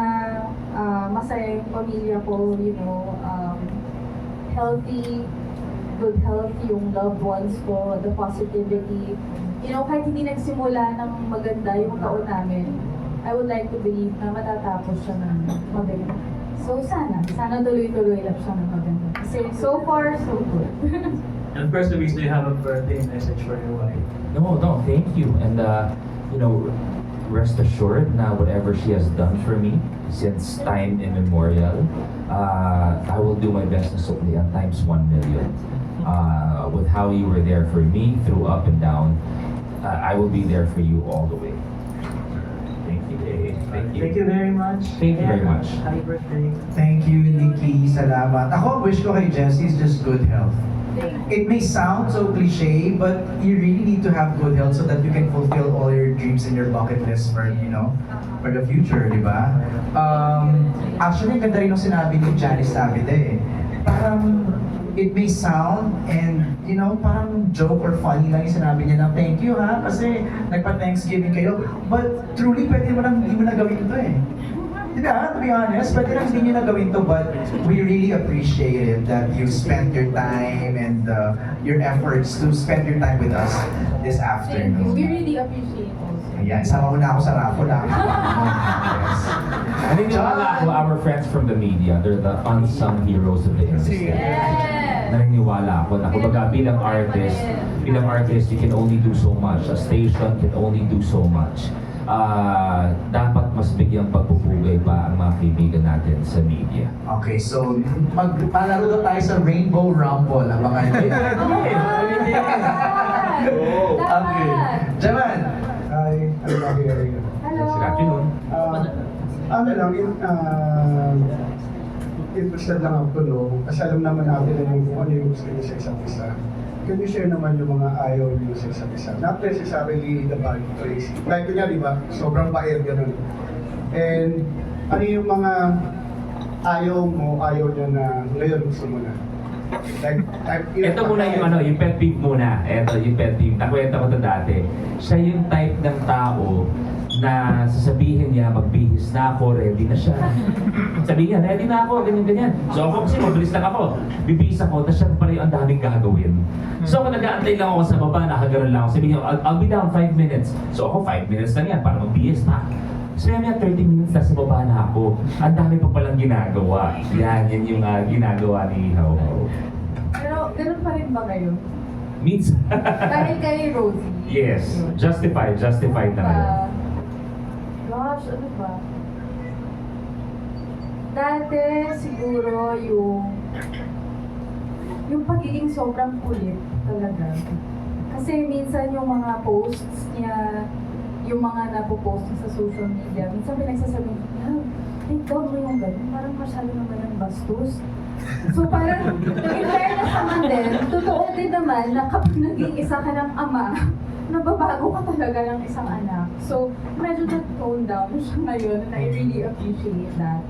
masaya yung pamilya ko, you know, healthy, good health, yung loved ones ko, the positivity. You know, kahit hindi nagsimula ng maganda yung taon namin, I would like to believe na matatapos siya ng maganda. So sana tuloy-tuloy lang siya ng maganda. Kasi so far, so good. And first, Luis, do you have a birthday message for your wife? No, thank you. And, you know, rest assured na whatever she has done for me since time immemorial, I will do my best na sukli ang times 1 million. With how you were there for me through up and down, I will be there for you all the way. Thank you, Dave. Thank you. Thank you very much. Thank you very much. Happy birthday. Thank you, Nikki. Salamat. Ako, wish ko kay Jessie is just good health. It may sound so cliche, but you really need to have good health so that you can fulfill all your dreams and your bucket list for, you know, for the future, di ba? Actually, ganda rin yung sinabi ni Janice Davide eh. Parang, it may sound and, you know, parang joke or funny lang yung sinabi niya na thank you ha, kasi nagpa-Thanksgiving kayo. But truly, pwede mo nang hindi mo na gawin ito eh. Diba? To be honest, pwede lang hindi nyo na gawin to, but we really appreciate it that you spent your time and your efforts to spend your time with us this Thank you. afternoon. We really appreciate also. Ayan, sama mo na ako sa raffle ah. Naniniwala ako, our friends from the media, they're the unsung heroes of the industry. Naniniwala ako na kumbaga bilang artist, you can only do so much. A station can only do so much. Dapat mas bigyang pagpupugay pa ang mga kaibigan natin sa media. Okay, so magpalaro daw tayo sa Rainbow Rumble, ang mga Okay. Jaman! Hi, I'm Rocky Area. Hello. Good afternoon. Ano lang, interested lang ako to know, kasi alam naman natin na yung kung ano yung gusto niyo sa isa't isa. Can you share naman yung mga ayaw niyo sa isa't isa? Not necessarily the bad crazy. Like ko niya, di ba? Sobrang bayad ganun. And ano yung mga ayaw mo, ayaw niya na ngayon gusto mo na? Ito muna yung ano, yung pet peeve muna. Ito yung pet peeve. Nakwenta ko ito dati. Siya yung type ng tao na sasabihin niya, magbihis na ako, ready na siya. Sabihin niya, ready na ako, ganyan-ganyan. So ako kasi mabilis lang ako. Bibihis ako, tapos siya pala yung ang daming gagawin. So ako nag-aantay lang ako sa baba, nakagaroon lang ako. Sabihin niya, I'll be down 5 minutes. So ako 5 minutes lang yan para magbihis na. Sabi niya, 30 minutes na sa baba na ako. Ang dami pa palang ginagawa. Yan yung ginagawa ni How. Pero ganun pa rin ba kayo? Minsan. Kahit kay Rosie? Yes. Justified na ngayon. Gosh, ano ba? Dati siguro yung pagiging sobrang kulit talaga. Kasi minsan yung mga posts niya, yung mga napopost niya sa social media, minsan pinagsasabi niya, take down mo yung ganun, parang masyado naman ang bastos. So parang, in fairness naman din, totoo din naman na kapag naging isa ka ng ama, nababago ka talaga ng isang anak. So, medyo na-tone down siya ngayon and I really appreciate that.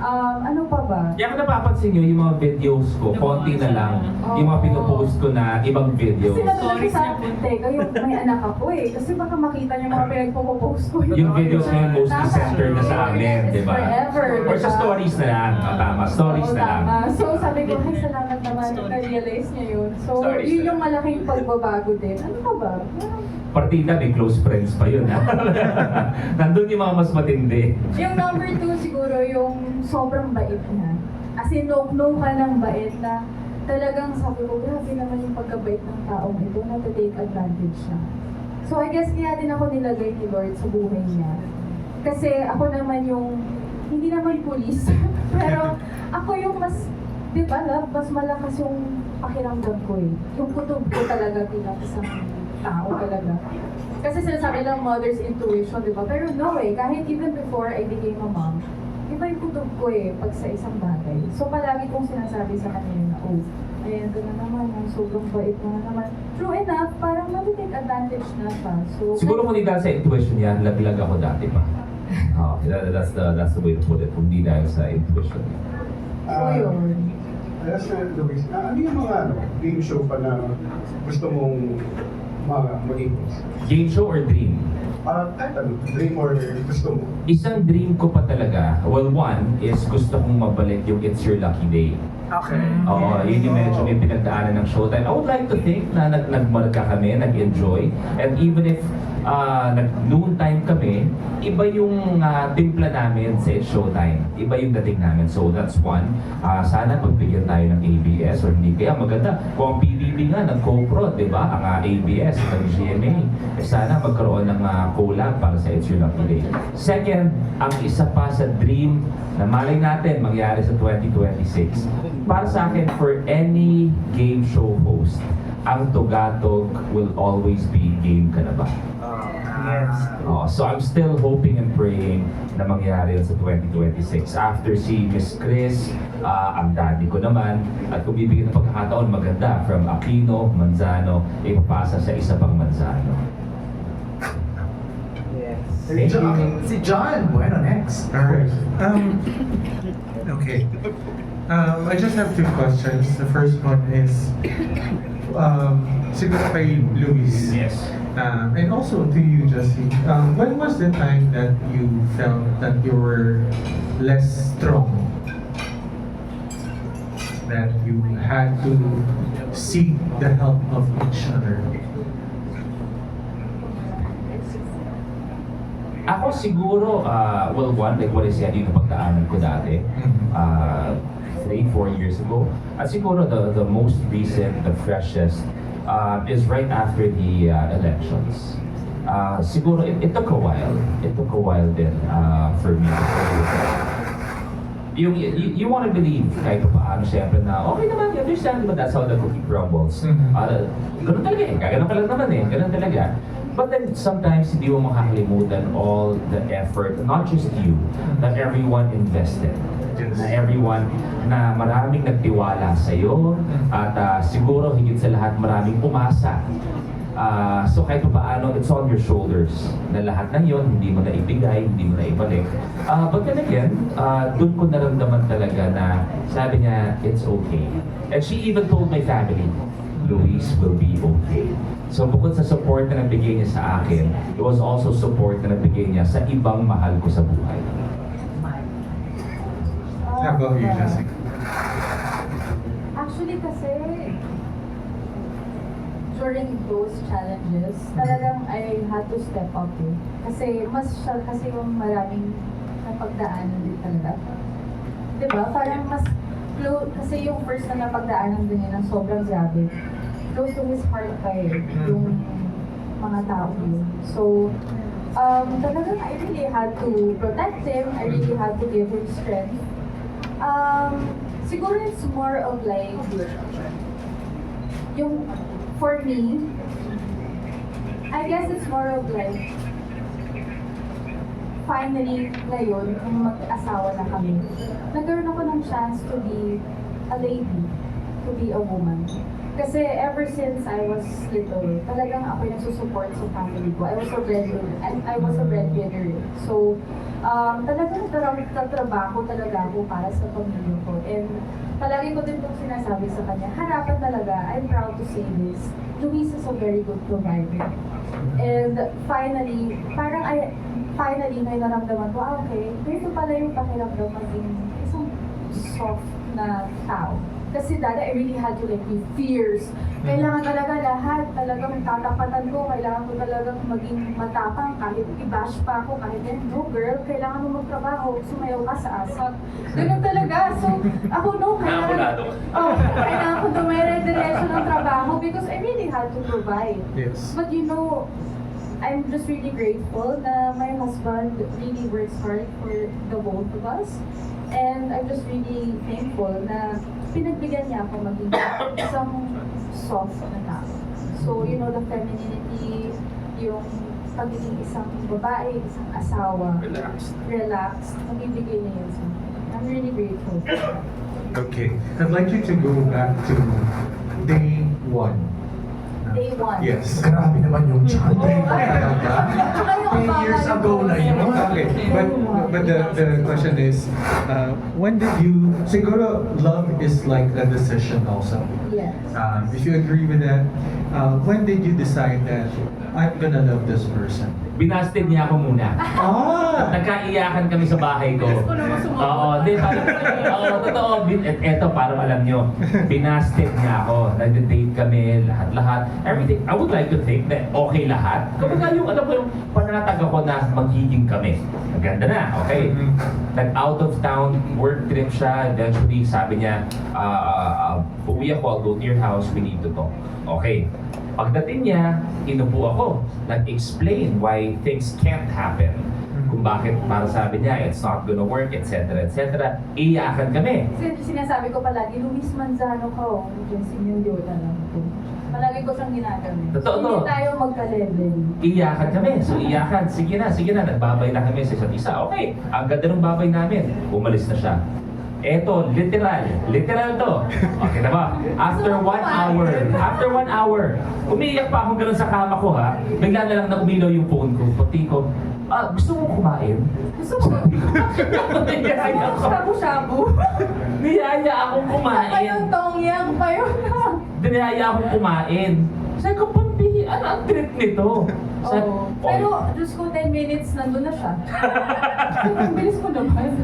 Ano pa ba? Kaya kung napapansin nyo, yung mga videos ko, konti na lang, yung mga pinopost ko na ibang videos. Kasi natuloy sa akin, teka, yung may anak ako eh. Kasi baka makita niyo mga pinagpo-post ko. Yung videos na yun mostly centered na sa amin, di ba? Forever, Or sa diba? stories na lang. Tama, stories Oo, na lang. tama. So sabi ko, ay salamat naman, na-realize niya yun. So Stories yun na yung malaking pagbabago din. Ano pa ba? Partida, may close friends pa yun. Nandun yung mga mas matindi. Yung number 2 siguro, yung sobrang bait niya. As in, no ka ng bait na talagang sabi ko, grabe naman yung pagkabait ng taong ito na to-take advantage siya. So I guess kaya din ako nilagay ni Lord sa buhay niya. Kasi ako naman yung, hindi naman pulis, pero ako yung mas, di ba, love, mas malakas yung pakiramdam ko eh. Yung kutob ko talaga bilang isang tao talaga. Kasi sinasabi lang mother's intuition, di ba? Pero no eh, kahit even before I became a mom, iba yung kutob ko eh, pag sa isang bagay. So palagi kong sinasabi sa kanila na, oh, ayan ka na naman, sobrang bait mo na naman. True enough, parang mag-take advantage na pa. So, Siguro kung hindi dahil sa intuition yan, laglag ako dati pa. That's the way to put it. Kung hindi dahil sa intuition. so yun. Luis, ano yung mga game show pa na gusto mong maging host? Game show or dream? Kahit ano, dream or gusto mo? Isang dream ko pa talaga, well, one is gusto kong mabalik yung It's Your Lucky Day. Okay. Oo, yun yung medyo may pinagdaanan ng Showtime. I would like to think na nagmarka kami, nag-enjoy. And even if nag-noon time kami, iba yung timpla namin sa It's Showtime. Iba yung dating namin. So that's one. Sana pagbigyan tayo ng ABS or hindi. Kaya maganda. Kung ang PBB nga, nag-co-prod, di ba? Ang ABS, ng GMA. Sana magkaroon ng collab para sa It's Your Lucky Day. Second, ang isa pa sa dream na malay natin mangyari sa 2026. Para sa akin, for any game show host, ang tugatog will always be game ka na ba? Yes. So I'm still hoping and praying na mangyari yun sa 2026. After si Miss Chris, ang daddy ko naman, at kung bibigyan ng pagkakataon maganda, from Aquino, Manzano, ipapasa sa isa pang Manzano. Si John, bueno, next. Alright. Okay. I just have two questions. The first one is, siguro kay Luis. Yes. And also to you, Jessie. When was the time that you felt that you were less strong? That you had to seek the help of each other? Ako siguro, well, one, like what I said, yung napagdaanan ko dati, 3-4 years ago. At siguro the most recent, the freshest, is right after the elections. Siguro, it took a while. It took a while din for me. You want to believe kahit paano siyempre na okay naman, you understand, but that's how the cookie crumbles. Ganun talaga eh, ganun ka lang naman eh, ganun talaga. But then sometimes hindi mo makakalimutan all the effort, not just you, that everyone invested. Na everyone na maraming nagtiwala sa iyo at siguro higit sa lahat maraming umasa So kahit pa paano, it's on your shoulders na lahat ng yun, hindi mo na ibigay, hindi mo na ibalik. But then again, dun ko naramdaman talaga na sabi niya, it's okay. And she even told my family, Luis will be okay. So bukod sa support na nabigay niya sa akin, it was also support na nabigay niya sa ibang mahal ko sa buhay. How about you, Jessie? Actually kasi, during those challenges, talagang I had to step up eh. Kasi mas siya kasi yung maraming napagdaanan din talaga. Diba? Parang mas close, kasi yung first na napagdaanan din niya ng sobrang grabe. Close to his heart pa eh, yung mga tao yun. So, talagang I really had to protect him, I really had to give him strength. Siguro it's more of like, yung, for me, I guess it's more of like, finally, ngayon, kung mag-asawa na kami, nagkaroon ako ng chance to be a lady, to be a woman. Kasi ever since I was little, talagang ako yung nagsusupport sa family ko. I was a breadwinner. So, talagang nagtatrabaho talaga ako para sa pamilya ko. And palagi ko din itong sinasabi sa kanya, harapan talaga, I'm proud to say this, Luis is a very good provider. And finally, finally, may naramdaman ko, okay, ito pala yung pakiramdam maging isang soft na tao. Kasi dati, I really had to like be fierce. Kailangan talaga lahat, talagang tatapatan ko, kailangan ko talagang maging matapang kahit i-bash pa ako, kahit yan, no girl, kailangan mo magtrabaho, sumayaw ka sa asap. Ganun talaga. So, ako no, kailangan ko dumire-diretso ng trabaho because I really had to provide. Yes. But you know, I'm just really grateful na my husband really works hard for the both of us. And I'm just really thankful na pinagbigyan niya ako maging isang soft na tao. So, you know, the femininity, yung pagiging isang babae, isang asawa, relaxed, magbibigay niya yun sa akin. I'm really grateful for that. Okay. I'd like you to go back to day one. Day one. Yes. Grabe naman yung chat. Tsaka yung 10 years ago na yun. Okay, but the question is, when did you, siguro love is like a decision also. Yes. If you agree with that, when did you decide that I'm gonna love this person? Binasted niya ako muna. Nagkaiyakan kami sa bahay ko. Oo, di parang, totoo. Eto, para alam nyo, binasted niya ako. Nag-date kami, lahat-lahat. Everything, I would like to think that okay lahat. Kapag yung, alam ko yung panatag ako na magiging kami. Maganda na, okay. Nag-out of town, work trip siya. Eventually, sabi niya, uwi ako, I'll go to your house, we need to talk. Okay. Pagdating niya, inupo ako. Nag-explain why things can't happen. Kung bakit, para sabi niya, it's not gonna work, etc. etc. Iyakan kami. Sinasabi ko palagi, Luis Manzano ka, yung sinyodota lang ito. Palagi ko siyang ginagamit. Totoo to. Hindi tayo magka-level. Iyakan kami. So iyakan. Sige na. Nagbabay na kami sa isa't isa. Okay. Ang ganda ng babay namin. Umalis na siya. Eto, literal to. Okay na ba? After 1 hour, umiiyak pa akong gano'n sa kama ko ha. Bigla na lang na umilaw yung phone ko. Pati ko, gusto mo kumain? Gusto mo? Niyaya ako. Shabu-shabu. Niyaya akong kumain. Pa yung tongyang pa yun. Niyaya akong kumain. Sabi ko, pambihi, ano ang trip nito? Oo. Pero, Diyos ko, 10 minutes, nandun na siya. Ang bilis ko naman.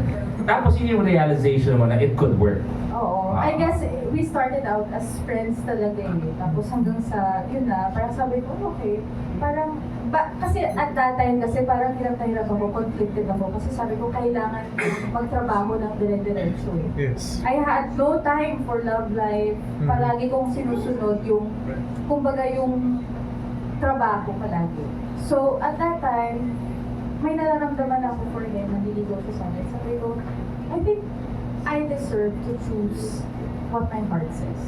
Tapos yun yung realization mo na it could work. Oo. I guess we started out as friends talaga eh. Tapos hanggang sa, yun na, parang sabi ko, okay. Parang, kasi at that time kasi parang hirap na hirap ako, conflicted ako. Kasi sabi ko, kailangan magtrabaho ng dire-diretso eh. Yes. I had no time for love life. Palagi kong sinusunod yung, kumbaga yung trabaho palagi. So, at that time, may nararamdaman ako for him, nandiligaw ko sa akin. Sabi ko, I think I deserve to choose what my heart says.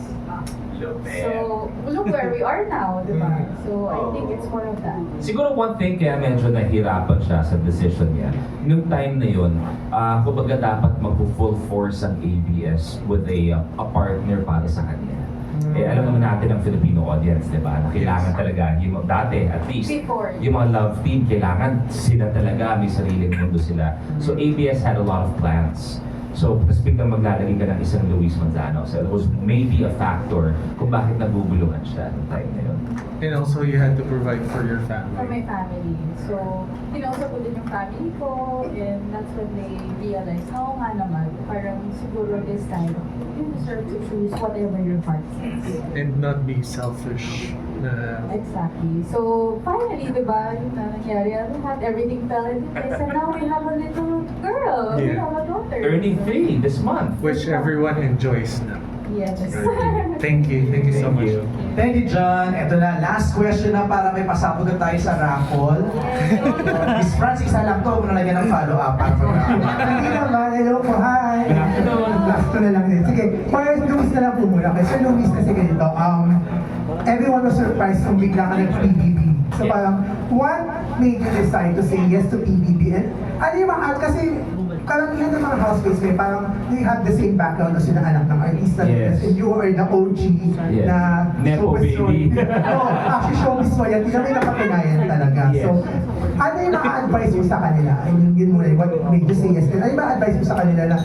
So, look where we are now, di ba? So, I think it's more of that. Siguro one thing kaya medyo nahirapan siya sa decision niya. Nung time na yun, kumbaga dapat mag-full force ang ABS with a partner para sa kanya. Eh, alam naman natin ang Filipino audience, di ba? Na kailangan talaga, yung dati at least, Before. yung mga love team, kailangan sila talaga, may sariling mundo sila. So ABS had a lot of plans. So, tapos biglang maglalagay ka ng isang Luis Manzano. So, it was maybe a factor kung bakit naguguluhan siya noong time na yun. And also you had to provide for your For my family. family. So, kinausap ko din yung family ko, and that's when they realized, oo nga naman, parang siguro this time, you deserve to choose whatever your heart says. And not be selfish. Exactly. So, finally, di ba, yung nangyari, lahat, everything fell into place, and now we have a little girl. We Yeah. have a daughter. Turning 3 this month. Which everyone enjoys now. Yes. Thank you so much. Thank you, John. Ito na, last question na para may pasabog na tayo sa raffle. Miss Francis, alam ko, huwag mo nalagyan ng follow-up para mag-raffle. Hindi naman, hello po, hi! Good afternoon. Last na lang din. Sige, para Luis na lang po muna. Kasi Sir Luis kasi ganito, everyone was surprised kung bigla ka nag-PBB. So parang, what made you decide to say yes to PBB? And ano yung mga, kasi karamihan ng mga housemates may parang they have the same background as yung anak ng artista. Yes. And you are the OG Yes. na Nepo showbiz baby. No, actually showbiz mo yan. Hindi kami napatunayan talaga. Yes. So, ano yung mga advice mo sa kanila? I mean, yun muna, what made you say yes? And ano yung mga advice mo sa kanila na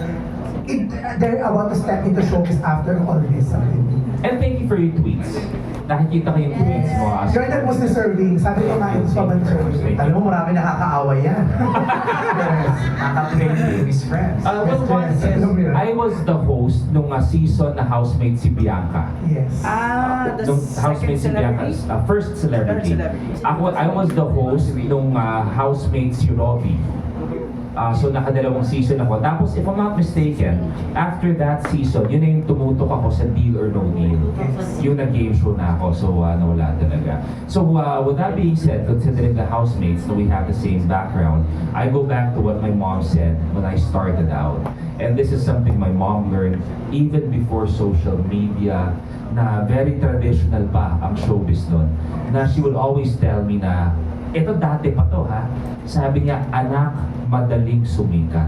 they're about to step into showbiz after all this? And thank you for your tweets. Nakikita ko yung tweets mo. You're the most deserving. Sabi ko nga, ito sa mga deserving. Alam mo, marami nakakaaway yan. Yes. Nakaka-play ni Miss Friends. Well, one is, I was the host nung season na housemate si Bianca. Yes. The Nung housemate si Bianca, first celebrity. I was the host nung housemate si Robbie. So nakadalawang season ako. Tapos if I'm not mistaken, after that season, yun na yung tumutok ako sa Deal or No Deal. Yung nag-game show na ako, so nawala talaga. So with that being said, considering the housemates that we have the same background, I go back to what my mom said when I started out. And this is something my mom learned even before social media, na very traditional pa ang showbiz nun. Na she would always tell me na, ito dati pa to ha, sabi niya, anak, madaling sumikat.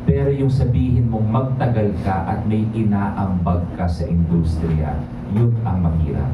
Pero yung sabihin mong magtagal ka at may inaambag ka sa industriya, yun ang mahirap.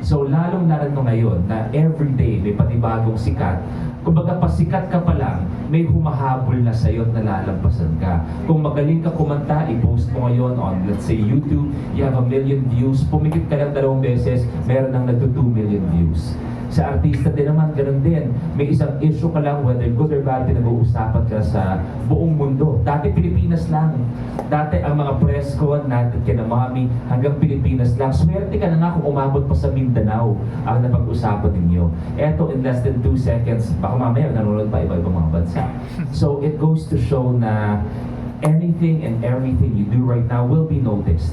So lalong-lalo ngayon na everyday may panibagong sikat, kumbaga pasikat ka pa lang, may humahabol na sa'yo at nalalampasan ka. Kung magaling ka kumanta, i-post mo ngayon on, let's say, YouTube, you have 1 million views, pumikit ka lang 2 beses, meron nang nagto 2 million views. Sa artista din naman, ganun din. May isang issue ka lang, whether good or bad, pinag-uusapan ka sa buong mundo. Dati Pilipinas lang. Dati ang mga press con natin kina Mami, hanggang Pilipinas lang. Swerte ka na nga kung umabot pa sa Mindanao ang napag-usapan ninyo. Eto, in less than 2 seconds, baka mamaya nanonood pa iba-ibang mga bansa. So it goes to show na anything and everything you do right now will be noticed.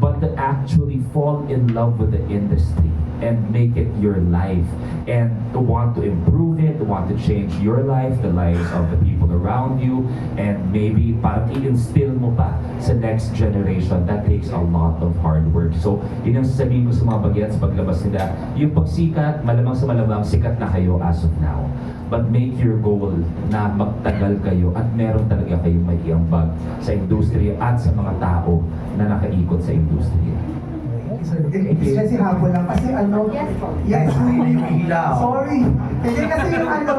But to actually fall in love with the industry and make it your life, and to want to improve it, to want to change your life, the lives of the people around you, and maybe parang i-instill mo pa sa next generation, that takes a lot of hard work. So, yun ang sasabihin ko sa mga bagets paglabas nila, yung pagsikat, malamang sa malamang sikat na kayo as of now. But make your goal na magtagal kayo at meron talaga kayong may iambag sa industriya at sa mga tao na nakaikot sa industriya. Kasi hapon lang. Kasi ano, Yes, hindi yung ilaw. Sorry. Hindi kasi yung ano,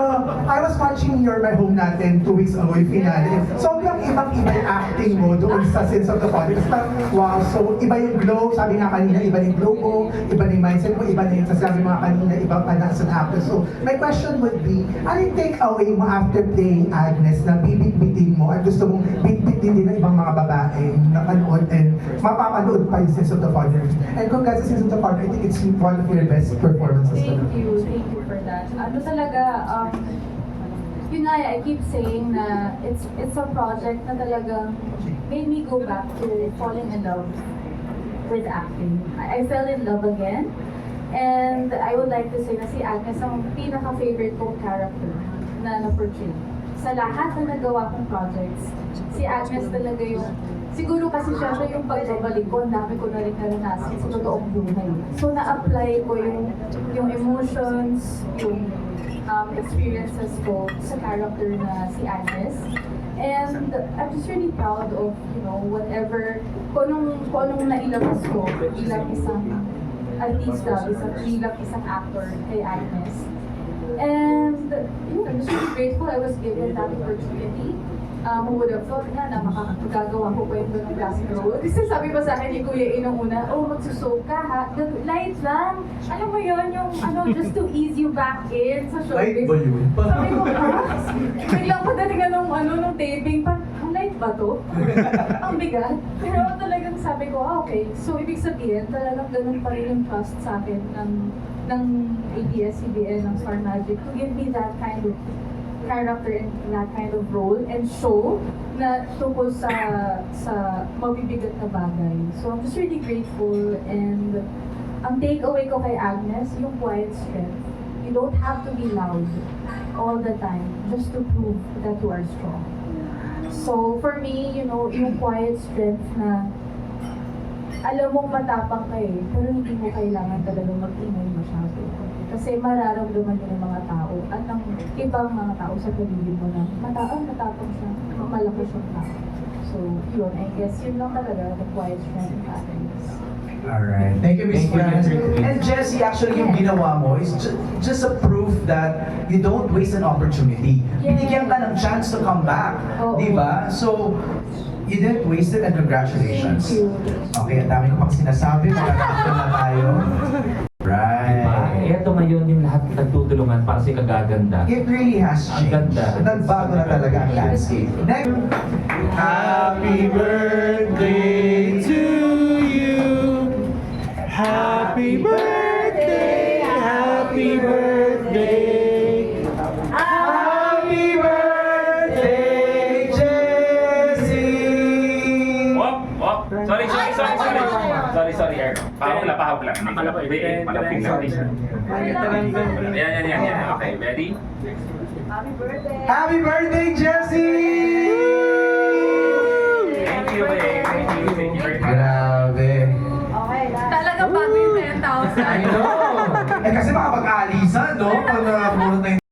I was watching Your My Home natin 2 weeks ago, yung finale. Sobrang ibang-iba yung acting mo doon sa Sins of the Father. Parang, wow, so iba yung glow. Sabi nga kanina, iba yung glow mo, iba yung mindset mo, iba na yung sasabi mga kanina, ibang ka na as an actor. So, my question would be, ano yung take away mo after playing Agnes na bibit-bitin mo at gusto mong bit-bitin din ng ibang mga babae na panood and mapapanood pa yung Sins of the Father. And congrats sa Sins of the Father, I think it's one of your best performances. Thank you for that. Ano talaga, yun nga, I keep saying na it's a project na talagang made me go back to falling in love with acting. I fell in love again, and I would like to say na si Agnes ang pinaka-favorite kong character na na-portray. Sa lahat na nagawa kong projects, si Agnes talaga yung, siguro kasi siya yung pagbabalik ko, ang dami ko na rin naranasan sa totoong buhay. So na-apply ko yung emotions, yung experiences ko sa character na si Agnes. And I'm just really proud of, whatever kung anong nailabas ko bilang isang artista, bilang isang actor kay Agnes. And yun, I'm just really grateful I was given that opportunity. Who would have thought nga na makakagagawa ko pa yung ganong klaseng role? Kasi sabi pa sa akin ni Kuya Inong una, oh, magsusok ka ha? Light lang. Alam mo yun, yung just to ease you back in sa showbiz. Light ba yun? Sabi ko, biglang pagdating na nung taping, ang light ba to? Ang bigat. Pero talagang sabi ko, okay. So, ibig sabihin, talagang ganun pa rin yung trust sa akin ng ABS-CBN, ng Star Magic to give me that kind of character and that kind of role and show na tungkol sa mabibigat na bagay. So I'm just really grateful, and ang takeaway ko kay Agnes, yung quiet strength. You don't have to be loud all the time just to prove that you are strong. So for me, yung quiet strength na alam mong matapang ka pero hindi mo kailangan talagang mag-ingay masyado. Kasi mararamdaman yun ng mga tao at ng ibang mga tao sa paligid mo na matapang siya, malaki siyang tao. So, yun, I guess yun lang talaga, the quiet strength of happiness. Alright. Thank you, Miss Franz. And Jessie, actually, yung ginawa mo is just a proof that you don't waste an opportunity. Yeah. Binigyan ka ng chance to come back. Oo. Di ba? So, you didn't waste it, and congratulations. Thank you. Okay, ang dami ko pang sinasabi. Magkakasya na tayo. Right. Ito ngayon yung lahat nagtutulungan para sa kagaganda. It really has Ang changed. ganda. Nagbago na talaga ang landscape. Next. Happy birthday to you. Happy birthday. Happy birthday. Happy birthday, Jessie! Sorry, Erno. Pahawak lang. Malapit lang. Yan. Okay, ready? Happy birthday! Happy birthday, Jessie! Thank you, babe. Thank you very much. Grabe. Okay, Talagang bago yung 10,000. I know. Eh kasi makapag-alisan.